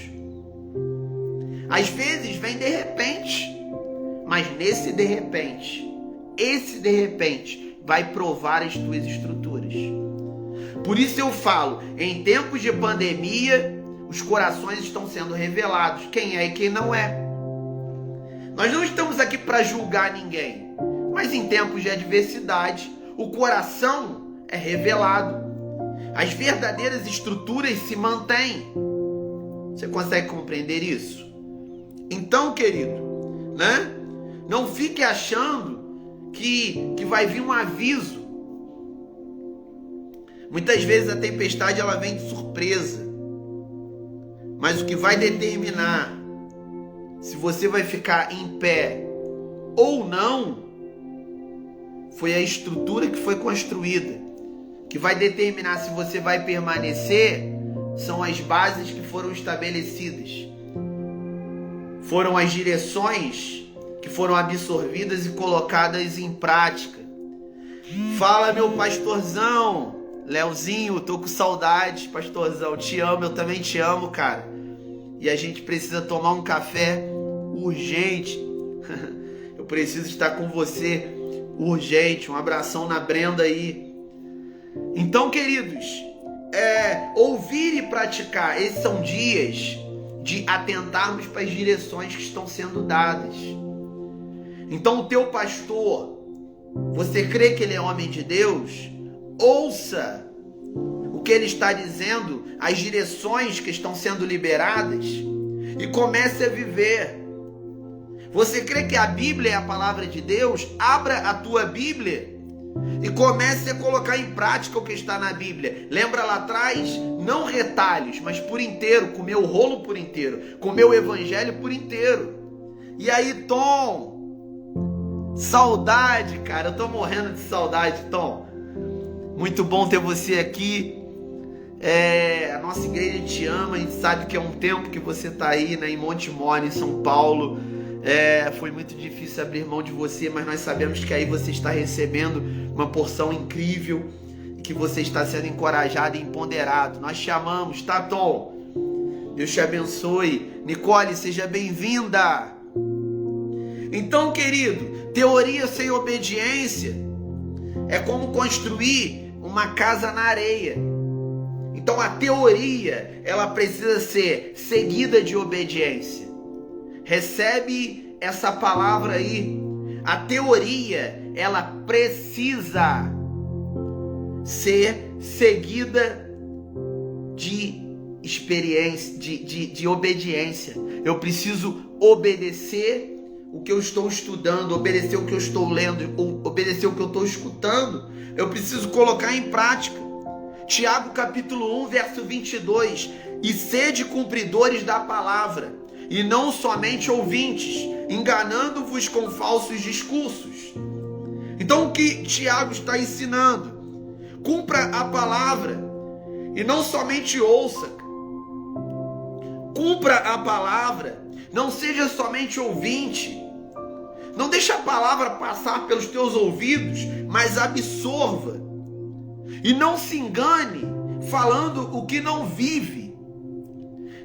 [SPEAKER 1] Às vezes vem de repente, mas esse de repente vai provar as tuas estruturas. Por isso eu falo, em tempos de pandemia, os corações estão sendo revelados, quem é e quem não é. Nós não estamos aqui para julgar ninguém, mas em tempos de adversidade, o coração é revelado. As verdadeiras estruturas se mantêm. Você consegue compreender isso? Então, querido, né? Não fique achando que vai vir um aviso. Muitas vezes a tempestade ela vem de surpresa. Mas o que vai determinar se você vai ficar em pé ou não foi a estrutura que foi construída. Que vai determinar se você vai permanecer são as bases que foram estabelecidas. Foram as direções que foram absorvidas e colocadas em prática. Fala, meu pastorzão, Leozinho, tô com saudade, pastorzão, te amo, eu também te amo, cara. E a gente precisa tomar um café urgente. Eu preciso estar com você urgente. Um abração na Brenda aí. Então, queridos, ouvir e praticar, esses são dias de atentarmos para as direções que estão sendo dadas. Então, o teu pastor, você crê que ele é homem de Deus? Ouça o que ele está dizendo, as direções que estão sendo liberadas e comece a viver. Você crê que a Bíblia é a palavra de Deus? Abra a tua Bíblia e comece a colocar em prática o que está na Bíblia. Lembra lá atrás? Não retalhos, mas por inteiro. Comer o rolo por inteiro. Comer o evangelho por inteiro. E aí, Tom? Saudade, cara. Eu tô morrendo de saudade, Tom. Muito bom ter você aqui. A nossa igreja te ama. A gente sabe que é um tempo que você tá aí, né, em Monte Mora, em São Paulo. Foi muito difícil abrir mão de você, mas nós sabemos que aí você está recebendo uma porção incrível, que você está sendo encorajado e empoderado. Nós te amamos, tá, Tom? Deus te abençoe. Nicole, seja bem-vinda. Então, querido, teoria sem obediência é como construir uma casa na areia. Então, a teoria, ela precisa ser seguida de obediência. Recebe essa palavra aí. A teoria, ela precisa ser seguida de experiência, de obediência. Eu preciso obedecer o que eu estou estudando, obedecer o que eu estou lendo, obedecer o que eu estou escutando. Eu preciso colocar em prática. Tiago capítulo 1, verso 22. E sede cumpridores da palavra, e não somente ouvintes, enganando-vos com falsos discursos. Então o que Tiago está ensinando? Cumpra a palavra e não somente ouça. Cumpra a palavra, não seja somente ouvinte. Não deixe a palavra passar pelos teus ouvidos, mas absorva. E não se engane falando o que não vive.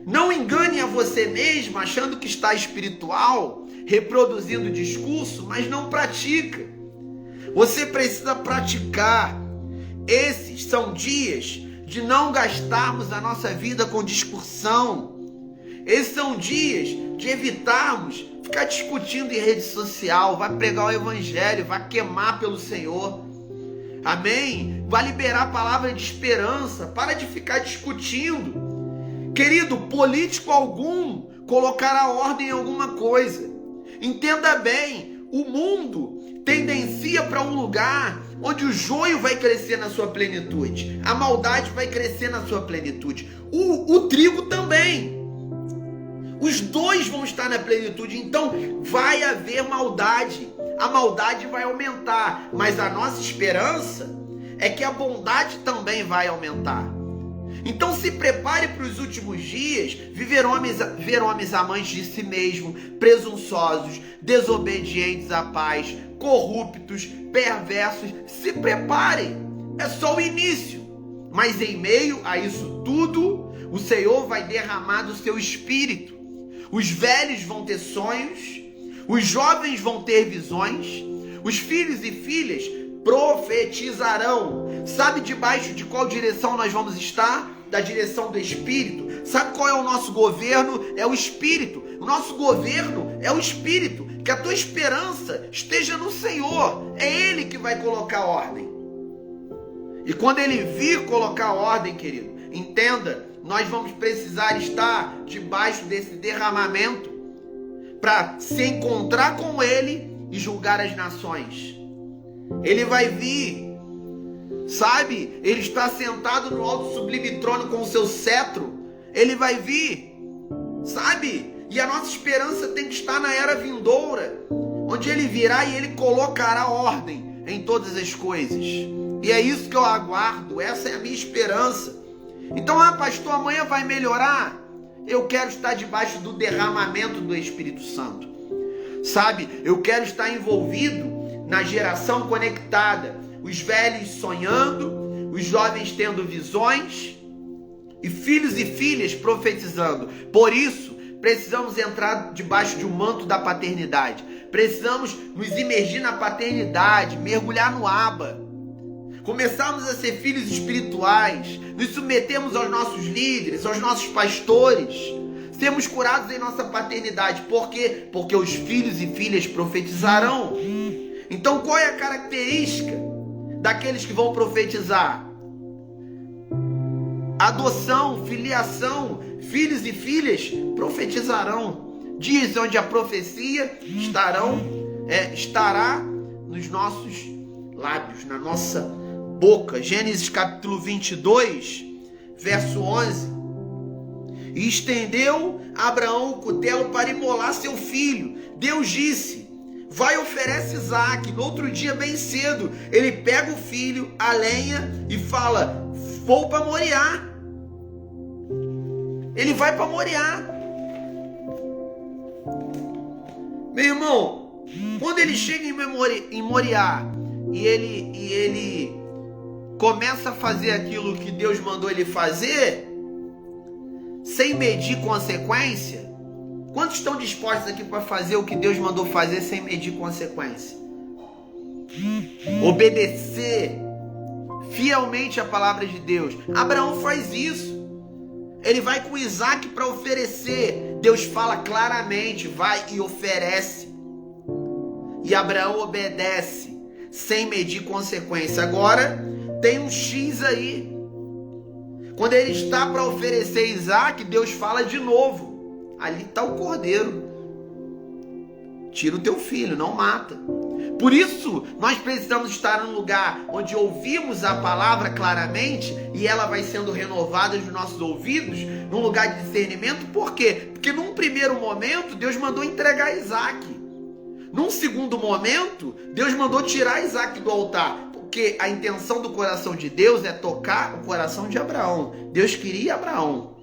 [SPEAKER 1] Não engane a você mesmo achando que está espiritual, reproduzindo discurso, mas não pratica. Você precisa praticar. Esses são dias de não gastarmos a nossa vida com discussão. Esses são dias de evitarmos ficar discutindo em rede social. Vai pregar o evangelho, vai queimar pelo Senhor. Amém? Vai liberar a palavra de esperança. Para de ficar discutindo. Querido, político algum colocará ordem em alguma coisa. Entenda bem, o mundo tendencia para um lugar onde o joio vai crescer na sua plenitude, a maldade vai crescer na sua plenitude, o trigo também. Os dois vão estar na plenitude, então vai haver maldade, a maldade vai aumentar, mas a nossa esperança é que a bondade também vai aumentar. Então se prepare para os últimos dias, ver homens amantes de si mesmo, presunçosos, desobedientes à paz, corruptos, perversos. Se preparem, é só o início. Mas em meio a isso tudo, o Senhor vai derramar do seu espírito. Os velhos vão ter sonhos, os jovens vão ter visões, os filhos e filhas profetizarão. Sabe debaixo de qual direção nós vamos estar? Da direção do Espírito. Sabe qual é o nosso governo? É o Espírito. O nosso governo é o Espírito. Que a tua esperança esteja no Senhor. É Ele que vai colocar ordem. E quando Ele vir colocar ordem, querido, entenda, nós vamos precisar estar debaixo desse derramamento para se encontrar com Ele e julgar as nações. Ele vai vir, sabe? Ele está sentado no alto sublime trono com o seu cetro. Ele vai vir, sabe? E a nossa esperança tem que estar na era vindoura, onde Ele virá e Ele colocará ordem em todas as coisas. E é isso que eu aguardo, essa é a minha esperança. Então, pastor, amanhã vai melhorar? Eu quero estar debaixo do derramamento do Espírito Santo. Sabe? Eu quero estar envolvido na geração conectada, os velhos sonhando, os jovens tendo visões e filhos e filhas profetizando. Por isso, precisamos entrar debaixo de um manto da paternidade. Precisamos nos imergir na paternidade, mergulhar no Abba. Começarmos a ser filhos espirituais, nos submetermos aos nossos líderes, aos nossos pastores, sermos curados em nossa paternidade. Por quê? Porque os filhos e filhas profetizarão. Então, qual é a característica daqueles que vão profetizar? Adoção, filiação, filhos e filhas profetizarão. Dias onde a profecia estará nos nossos lábios, na nossa boca. Gênesis capítulo 22, verso 11. E estendeu Abraão o cutelo para imolar seu filho. Deus disse: vai, oferece Isaque. No outro dia, bem cedo, ele pega o filho, a lenha e fala: vou para Moriá. Ele vai para Moriá. Meu irmão, quando ele chega em Moriá e ele começa a fazer aquilo que Deus mandou ele fazer, sem medir consequência. Quantos estão dispostos aqui para fazer o que Deus mandou fazer sem medir consequência? Obedecer fielmente a palavra de Deus. Abraão faz isso. Ele vai com Isaque para oferecer. Deus fala claramente: vai e oferece. E Abraão obedece sem medir consequência. Agora tem um X aí. Quando ele está para oferecer Isaque, Deus fala de novo: ali está o cordeiro. Tira o teu filho, não mata. Por isso, nós precisamos estar num lugar onde ouvimos a palavra claramente e ela vai sendo renovada nos nossos ouvidos, num lugar de discernimento. Por quê? Porque num primeiro momento, Deus mandou entregar Isaque. Num segundo momento, Deus mandou tirar Isaque do altar. Porque a intenção do coração de Deus é tocar o coração de Abraão. Deus queria Abraão.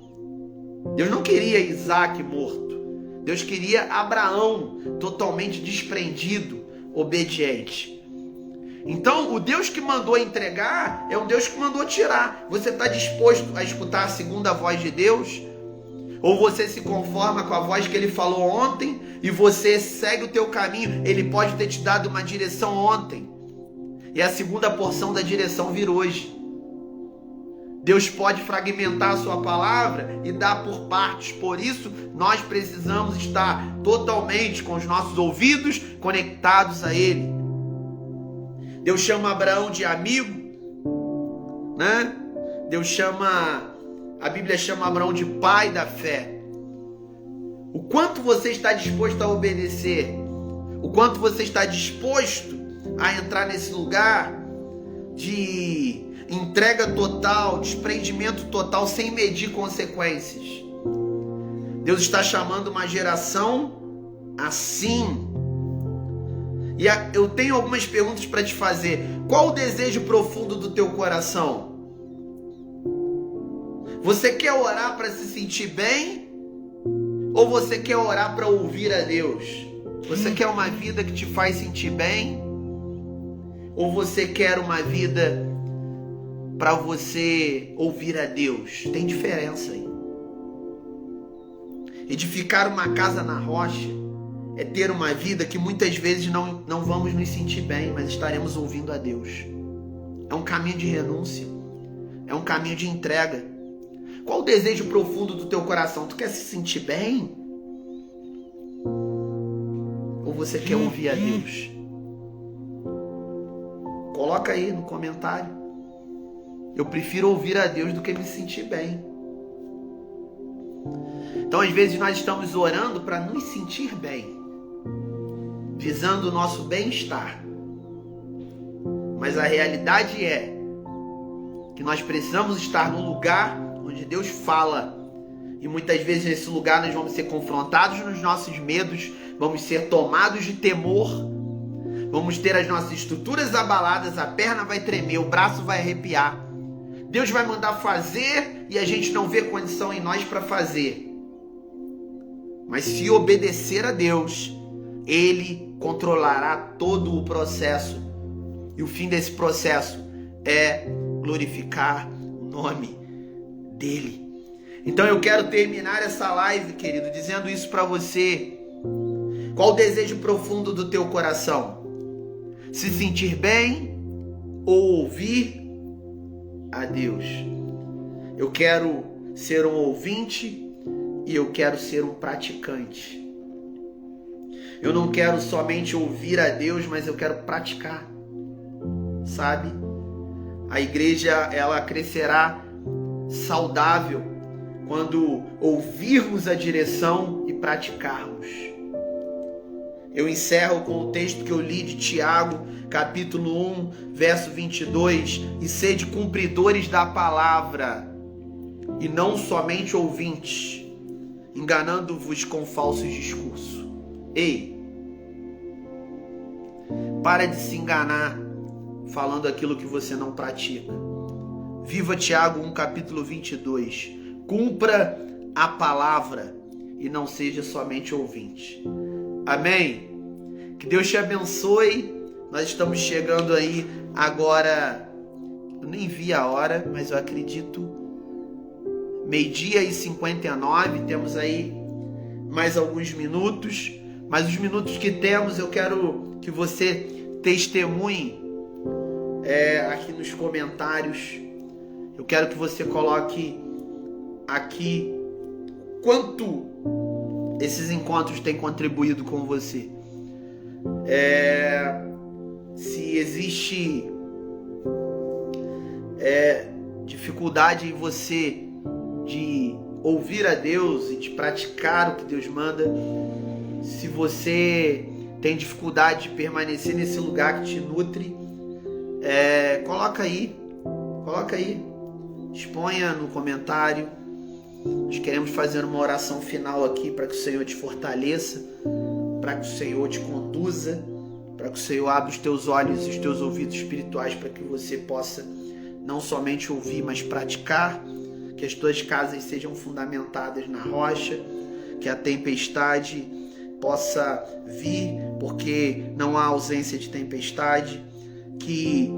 [SPEAKER 1] Deus não queria Isaque morto. Deus queria Abraão totalmente desprendido, obediente. Então, o Deus que mandou entregar é um Deus que mandou tirar. Você está disposto a escutar a segunda voz de Deus? Ou você se conforma com a voz que Ele falou ontem e você segue o teu caminho? Ele pode ter te dado uma direção ontem E a segunda porção da direção vir hoje. Deus pode fragmentar a sua palavra e dar por partes. Por isso, nós precisamos estar totalmente com os nossos ouvidos conectados a Ele. Deus chama Abraão de amigo, né? A Bíblia chama Abraão de pai da fé. O quanto você está disposto a obedecer, o quanto você está disposto a entrar nesse lugar de entrega total, desprendimento total, sem medir consequências. Deus está chamando uma geração assim. E eu tenho algumas perguntas para te fazer. Qual o desejo profundo do teu coração? Você quer orar para se sentir bem? Ou você quer orar para ouvir a Deus? Você quer uma vida que te faz sentir bem? Ou você quer uma vida para você ouvir a Deus? Tem diferença aí. Edificar uma casa na rocha é ter uma vida que muitas vezes não vamos nos sentir bem, mas estaremos ouvindo a Deus. É um caminho de renúncia. É um caminho de entrega. Qual o desejo profundo do teu coração? Tu quer se sentir bem? Ou você quer ouvir a Deus? Coloca aí no comentário. Eu prefiro ouvir a Deus do que me sentir bem. Então, às vezes, nós estamos orando para nos sentir bem, visando o nosso bem-estar. Mas a realidade é que nós precisamos estar no lugar onde Deus fala. E muitas vezes nesse lugar nós vamos ser confrontados nos nossos medos, vamos ser tomados de temor, vamos ter as nossas estruturas abaladas, a perna vai tremer, o braço vai arrepiar. Deus vai mandar fazer e a gente não vê condição em nós para fazer. Mas se obedecer a Deus, Ele controlará todo o processo. E o fim desse processo é glorificar o nome dEle. Então eu quero terminar essa live, querido, dizendo isso para você. Qual o desejo profundo do teu coração? Se sentir bem ou ouvir a Deus? Eu quero ser um ouvinte e eu quero ser um praticante. Eu não quero somente ouvir a Deus, mas eu quero praticar. Sabe? A igreja, ela crescerá saudável quando ouvirmos a direção e praticarmos. Eu encerro com o texto que eu li de Tiago, capítulo 1, verso 22. E sede cumpridores da palavra, e não somente ouvintes, enganando-vos com falsos discursos. Ei, para de se enganar falando aquilo que você não pratica. Viva Tiago 1, capítulo 22. Cumpra a palavra e não seja somente ouvinte. Amém? Que Deus te abençoe. Nós estamos chegando aí agora, eu nem vi a hora, mas eu acredito, 12:59, temos aí mais alguns minutos, mas os minutos que temos eu quero que você testemunhe aqui nos comentários. Eu quero que você coloque aqui quanto esses encontros têm contribuído com você. Se existe dificuldade em você de ouvir a Deus e de praticar o que Deus manda, se você tem dificuldade de permanecer nesse lugar que te nutre, coloca aí, exponha no comentário. Nós queremos fazer uma oração final aqui para que o Senhor te fortaleça, para que o Senhor te conduza, para que o Senhor abra os teus olhos e os teus ouvidos espirituais para que você possa não somente ouvir, mas praticar, que as tuas casas sejam fundamentadas na rocha, que a tempestade possa vir, porque não há ausência de tempestade, que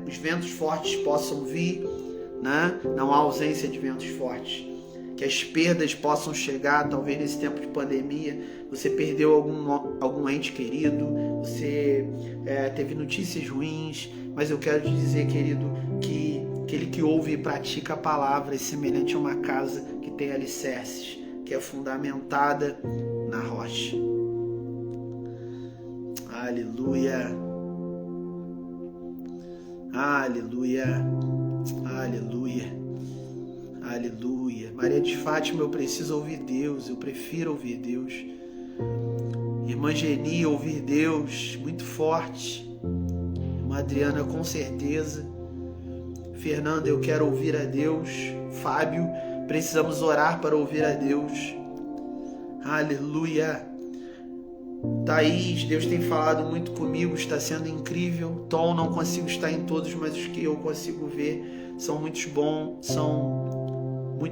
[SPEAKER 1] os ventos fortes possam vir, né? Não há ausência de ventos fortes. Que as perdas possam chegar, talvez nesse tempo de pandemia, você perdeu algum ente querido, você teve notícias ruins, mas eu quero te dizer, querido, que aquele que ouve e pratica a palavra é semelhante a uma casa que tem alicerces, que é fundamentada na rocha. Aleluia, aleluia, aleluia, aleluia. Maria de Fátima, eu preciso ouvir Deus, eu prefiro ouvir Deus. Irmã Geni, ouvir Deus, muito forte. Irmã Adriana, com certeza. Fernanda, eu quero ouvir a Deus. Fábio, precisamos orar para ouvir a Deus. Aleluia. Thaís, Deus tem falado muito comigo, está sendo incrível. Tom, não consigo estar em todos, mas os que eu consigo ver são muito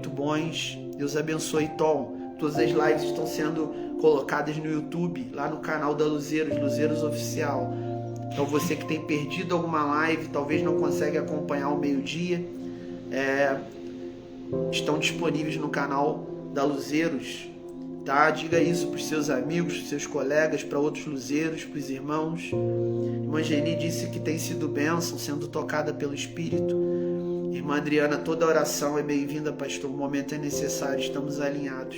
[SPEAKER 1] bons. Deus abençoe, Tom. Todas as lives estão sendo colocadas no YouTube, lá no canal da Luzeiros Oficial. Então você que tem perdido alguma live, talvez não consegue acompanhar ao meio-dia, estão disponíveis no canal da Luzeiros, tá? Diga isso para os seus amigos, para os seus colegas, para outros luzeiros, para os irmãos. Irmã Geni disse que tem sido bênção, sendo tocada pelo Espírito. Irmã Adriana, toda oração é bem-vinda, pastor. O momento é necessário, estamos alinhados.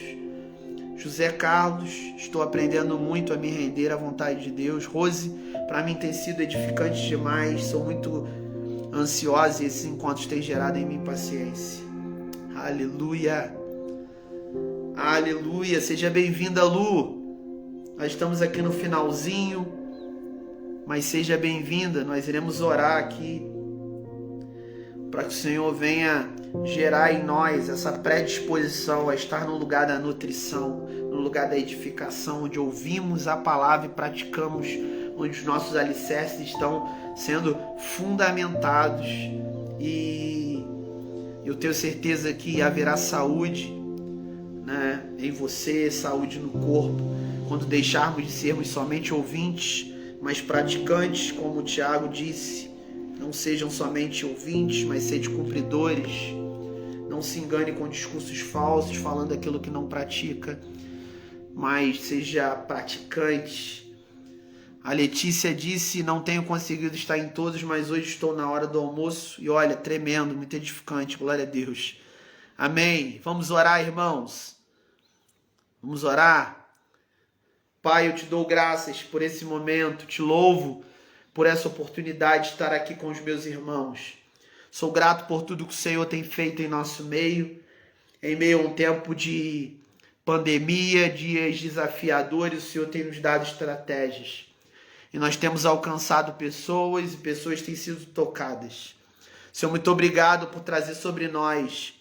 [SPEAKER 1] José Carlos, estou aprendendo muito a me render à vontade de Deus. Rose, para mim tem sido edificante demais, sou muito ansiosa e esses encontros têm gerado em mim paciência. Aleluia, aleluia, seja bem-vinda, Lu. Nós estamos aqui no finalzinho, mas seja bem-vinda, nós iremos orar aqui para que o Senhor venha gerar em nós essa predisposição a estar no lugar da nutrição, no lugar da edificação, onde ouvimos a palavra e praticamos, onde os nossos alicerces estão sendo fundamentados. E eu tenho certeza que haverá saúde, né, em você, saúde no corpo, quando deixarmos de sermos somente ouvintes, mas praticantes, como o Tiago disse. Não sejam somente ouvintes, mas sede cumpridores. Não se engane com discursos falsos, falando aquilo que não pratica, mas seja praticante. A Letícia disse, não tenho conseguido estar em todos, mas hoje estou na hora do almoço. E olha, tremendo, muito edificante, glória a Deus. Amém. Vamos orar, irmãos. Vamos orar. Pai, eu te dou graças por esse momento, te louvo por essa oportunidade de estar aqui com os meus irmãos. Sou grato por tudo que o Senhor tem feito em nosso meio, em meio a um tempo de pandemia, dias desafiadores, o Senhor tem nos dado estratégias. E nós temos alcançado pessoas e pessoas têm sido tocadas. Senhor, muito obrigado por trazer sobre nós,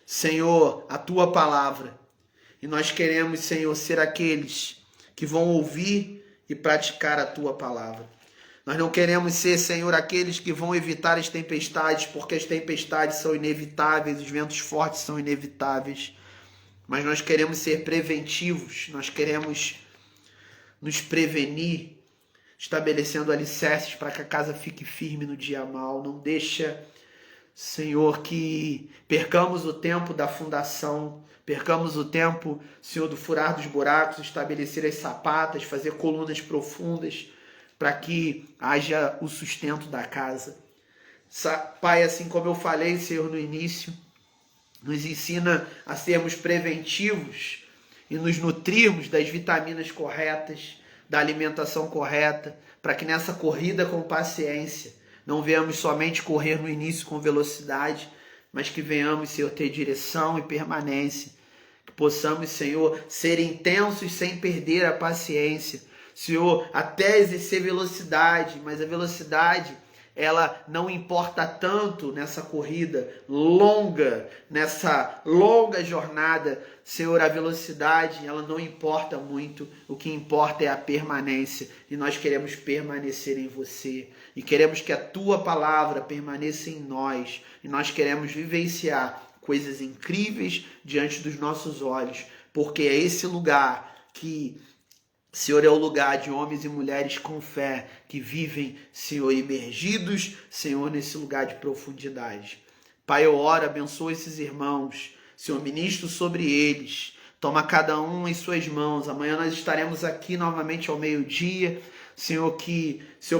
[SPEAKER 1] Senhor, a Tua palavra. E nós queremos, Senhor, ser aqueles que vão ouvir e praticar a Tua palavra. Nós não queremos ser, Senhor, aqueles que vão evitar as tempestades, porque as tempestades são inevitáveis, os ventos fortes são inevitáveis. Mas nós queremos ser preventivos, nós queremos nos prevenir, estabelecendo alicerces para que a casa fique firme no dia mau. Não deixa, Senhor, que percamos o tempo da fundação, percamos o tempo, Senhor, do furar dos buracos, estabelecer as sapatas, fazer colunas profundas, para que haja o sustento da casa. Pai, assim como eu falei, Senhor, no início, nos ensina a sermos preventivos e nos nutrirmos das vitaminas corretas, da alimentação correta, para que nessa corrida com paciência não venhamos somente correr no início com velocidade, mas que venhamos, Senhor, ter direção e permanência, que possamos, Senhor, ser intensos sem perder a paciência, Senhor, até exercer velocidade, mas a velocidade, ela não importa tanto nessa corrida longa, nessa longa jornada. Senhor, a velocidade, ela não importa muito, o que importa é a permanência, e nós queremos permanecer em você, e queremos que a Tua palavra permaneça em nós, e nós queremos vivenciar coisas incríveis diante dos nossos olhos, porque é esse lugar que, Senhor, é o lugar de homens e mulheres com fé que vivem, Senhor, imergidos, Senhor, nesse lugar de profundidade. Pai, eu oro, abençoa esses irmãos, Senhor, ministro sobre eles, Toma cada um em suas mãos. Amanhã nós estaremos aqui novamente ao meio-dia. Senhor,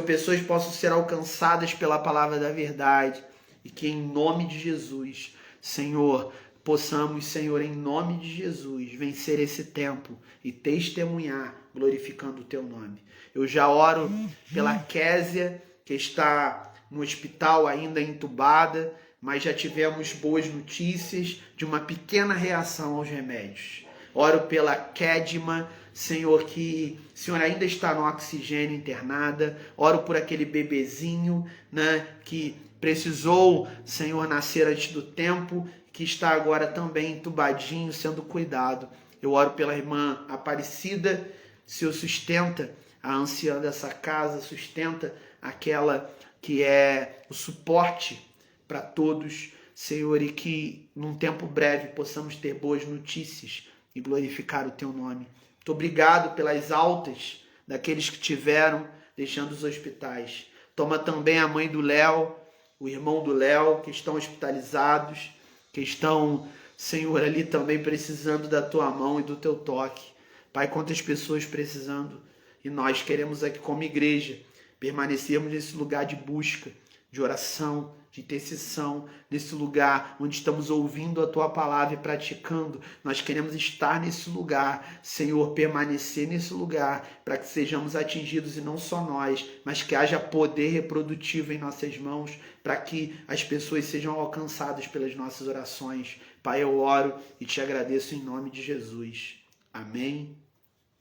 [SPEAKER 1] pessoas possam ser alcançadas pela palavra da verdade. E que em nome de Jesus, Senhor, possamos, Senhor, em nome de Jesus, vencer esse tempo e testemunhar, glorificando o teu nome. Eu já oro pela Késia, que está no hospital ainda entubada, mas já tivemos boas notícias de uma pequena reação aos remédios. Oro pela Kedma, Senhor, que o Senhor ainda está no oxigênio internada. Oro por aquele bebezinho, né, que precisou, Senhor, nascer antes do tempo, que está agora também entubadinho, sendo cuidado. Eu oro pela irmã Aparecida. Senhor, sustenta a anciã dessa casa, sustenta aquela que é o suporte para todos, Senhor, e que num tempo breve possamos ter boas notícias e glorificar o teu nome. Muito obrigado pelas altas daqueles que tiveram, deixando os hospitais. Toma também a mãe do Léo, o irmão do Léo, que estão hospitalizados, que estão, Senhor, ali também precisando da tua mão e do teu toque. Pai, quantas pessoas precisando, e nós queremos aqui como igreja permanecermos nesse lugar de busca, de oração, de intercessão, nesse lugar onde estamos ouvindo a tua palavra e praticando. Nós queremos estar nesse lugar, Senhor, permanecer nesse lugar, para que sejamos atingidos, e não só nós, mas que haja poder reprodutivo em nossas mãos, para que as pessoas sejam alcançadas pelas nossas orações. Pai, eu oro e te agradeço em nome de Jesus. Amém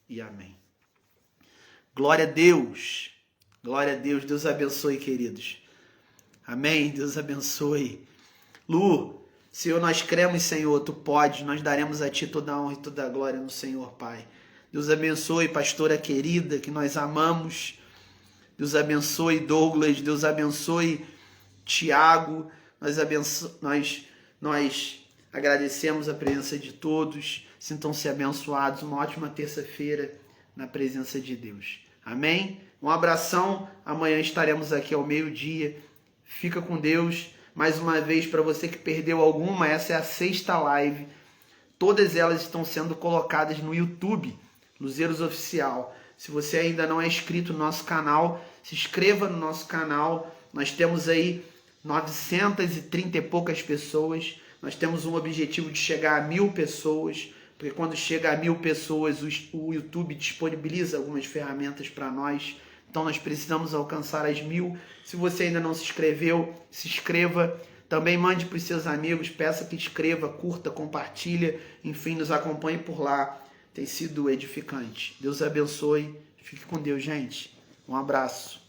[SPEAKER 1] e amém. Glória a Deus. Glória a Deus. Deus abençoe, queridos. Amém. Deus abençoe. Lu, Senhor, nós cremos, Senhor, tu podes, nós daremos a ti toda a honra e toda a glória no Senhor, Pai. Deus abençoe, pastora querida, que nós amamos. Deus abençoe, Douglas. Deus abençoe, Tiago. Nós agradecemos a presença de todos. Sintam-se abençoados. Uma ótima terça-feira na presença de Deus. Amém? Um abração. Amanhã estaremos aqui ao meio-dia. Fica com Deus. Mais uma vez, para você que perdeu alguma, essa é a 6ª live. Todas elas estão sendo colocadas no YouTube, Luzeiros Oficial. Se você ainda não é inscrito no nosso canal, se inscreva no nosso canal. Nós temos aí 930 e poucas pessoas. Nós temos um objetivo de chegar a 1000 pessoas, porque quando chega a 1000 pessoas, o YouTube disponibiliza algumas ferramentas para nós. Então nós precisamos alcançar as 1000. Se você ainda não se inscreveu, se inscreva. Também mande para os seus amigos, peça que inscreva, curta, compartilha. Enfim, nos acompanhe por lá. Tem sido edificante. Deus abençoe. Fique com Deus, gente. Um abraço.